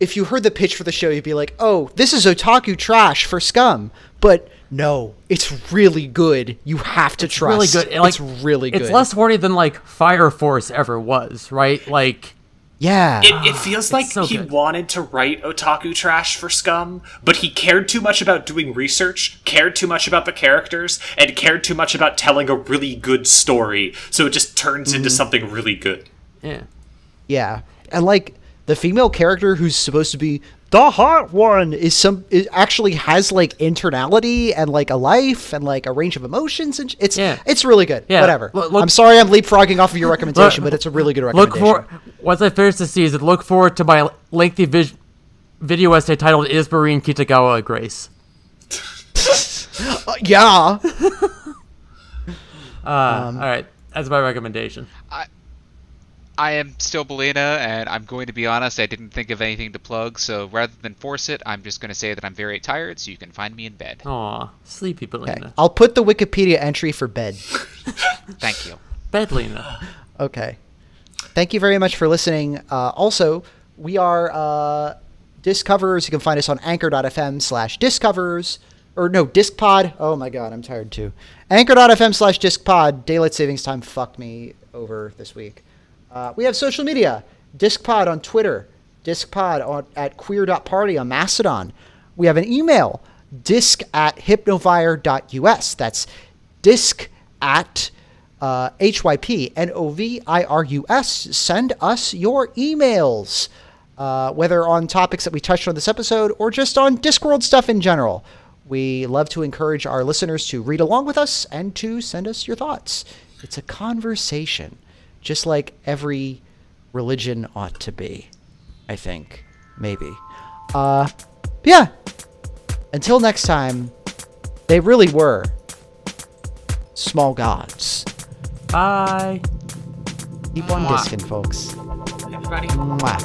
If you heard the pitch for the show, you'd be like, "Oh, this is otaku trash for scum," but. No, it's really good. You have to trust. Really good. Like, it's really good. It's less horny than like Fire Force ever was, right? Like, yeah. It feels like so he good. wanted to write otaku trash for scum, but he cared too much about doing research, cared too much about the characters, and cared too much about telling a really good story. So it just turns into something really good. yeah. Yeah, and like the female character who's supposed to be the hot one it actually has like internality and like a life and like a range of emotions, and it's really good. Yeah. Whatever. Look, I'm sorry I'm leapfrogging off of your recommendation, but it's a really good recommendation. Once I finish the season, look forward to my lengthy video essay titled "Is Marine Kitagawa a Grace?" Yeah. All right, that's my recommendation. I am still Belina, and I'm going to be honest, I didn't think of anything to plug, so rather than force it, I'm just going to say that I'm very tired, so you can find me in bed. Aw, sleepy Belina. Okay. I'll put the Wikipedia entry for bed. Thank you. Bedlina. Okay. Thank you very much for listening. Also, we are Discoverers. You can find us on anchor.fm/Discoverers. Or no, DiscPod. Oh my god, I'm tired too. Anchor.fm/DiscPod. Daylight savings time fucked me over this week. We have social media. DiscPod on Twitter. DiscPod at queer.party on Mastodon. We have an email. disc@hypnovire.us. That's disc at HYPNOVIRUS. Send us your emails, whether on topics that we touched on this episode or just on Discworld stuff in general. We love to encourage our listeners to read along with us and to send us your thoughts. It's a conversation, just like every religion ought to be, I think. Maybe. Yeah. Until next time, they really were small gods. Bye. Keep on discing, folks. Everybody. Mwah.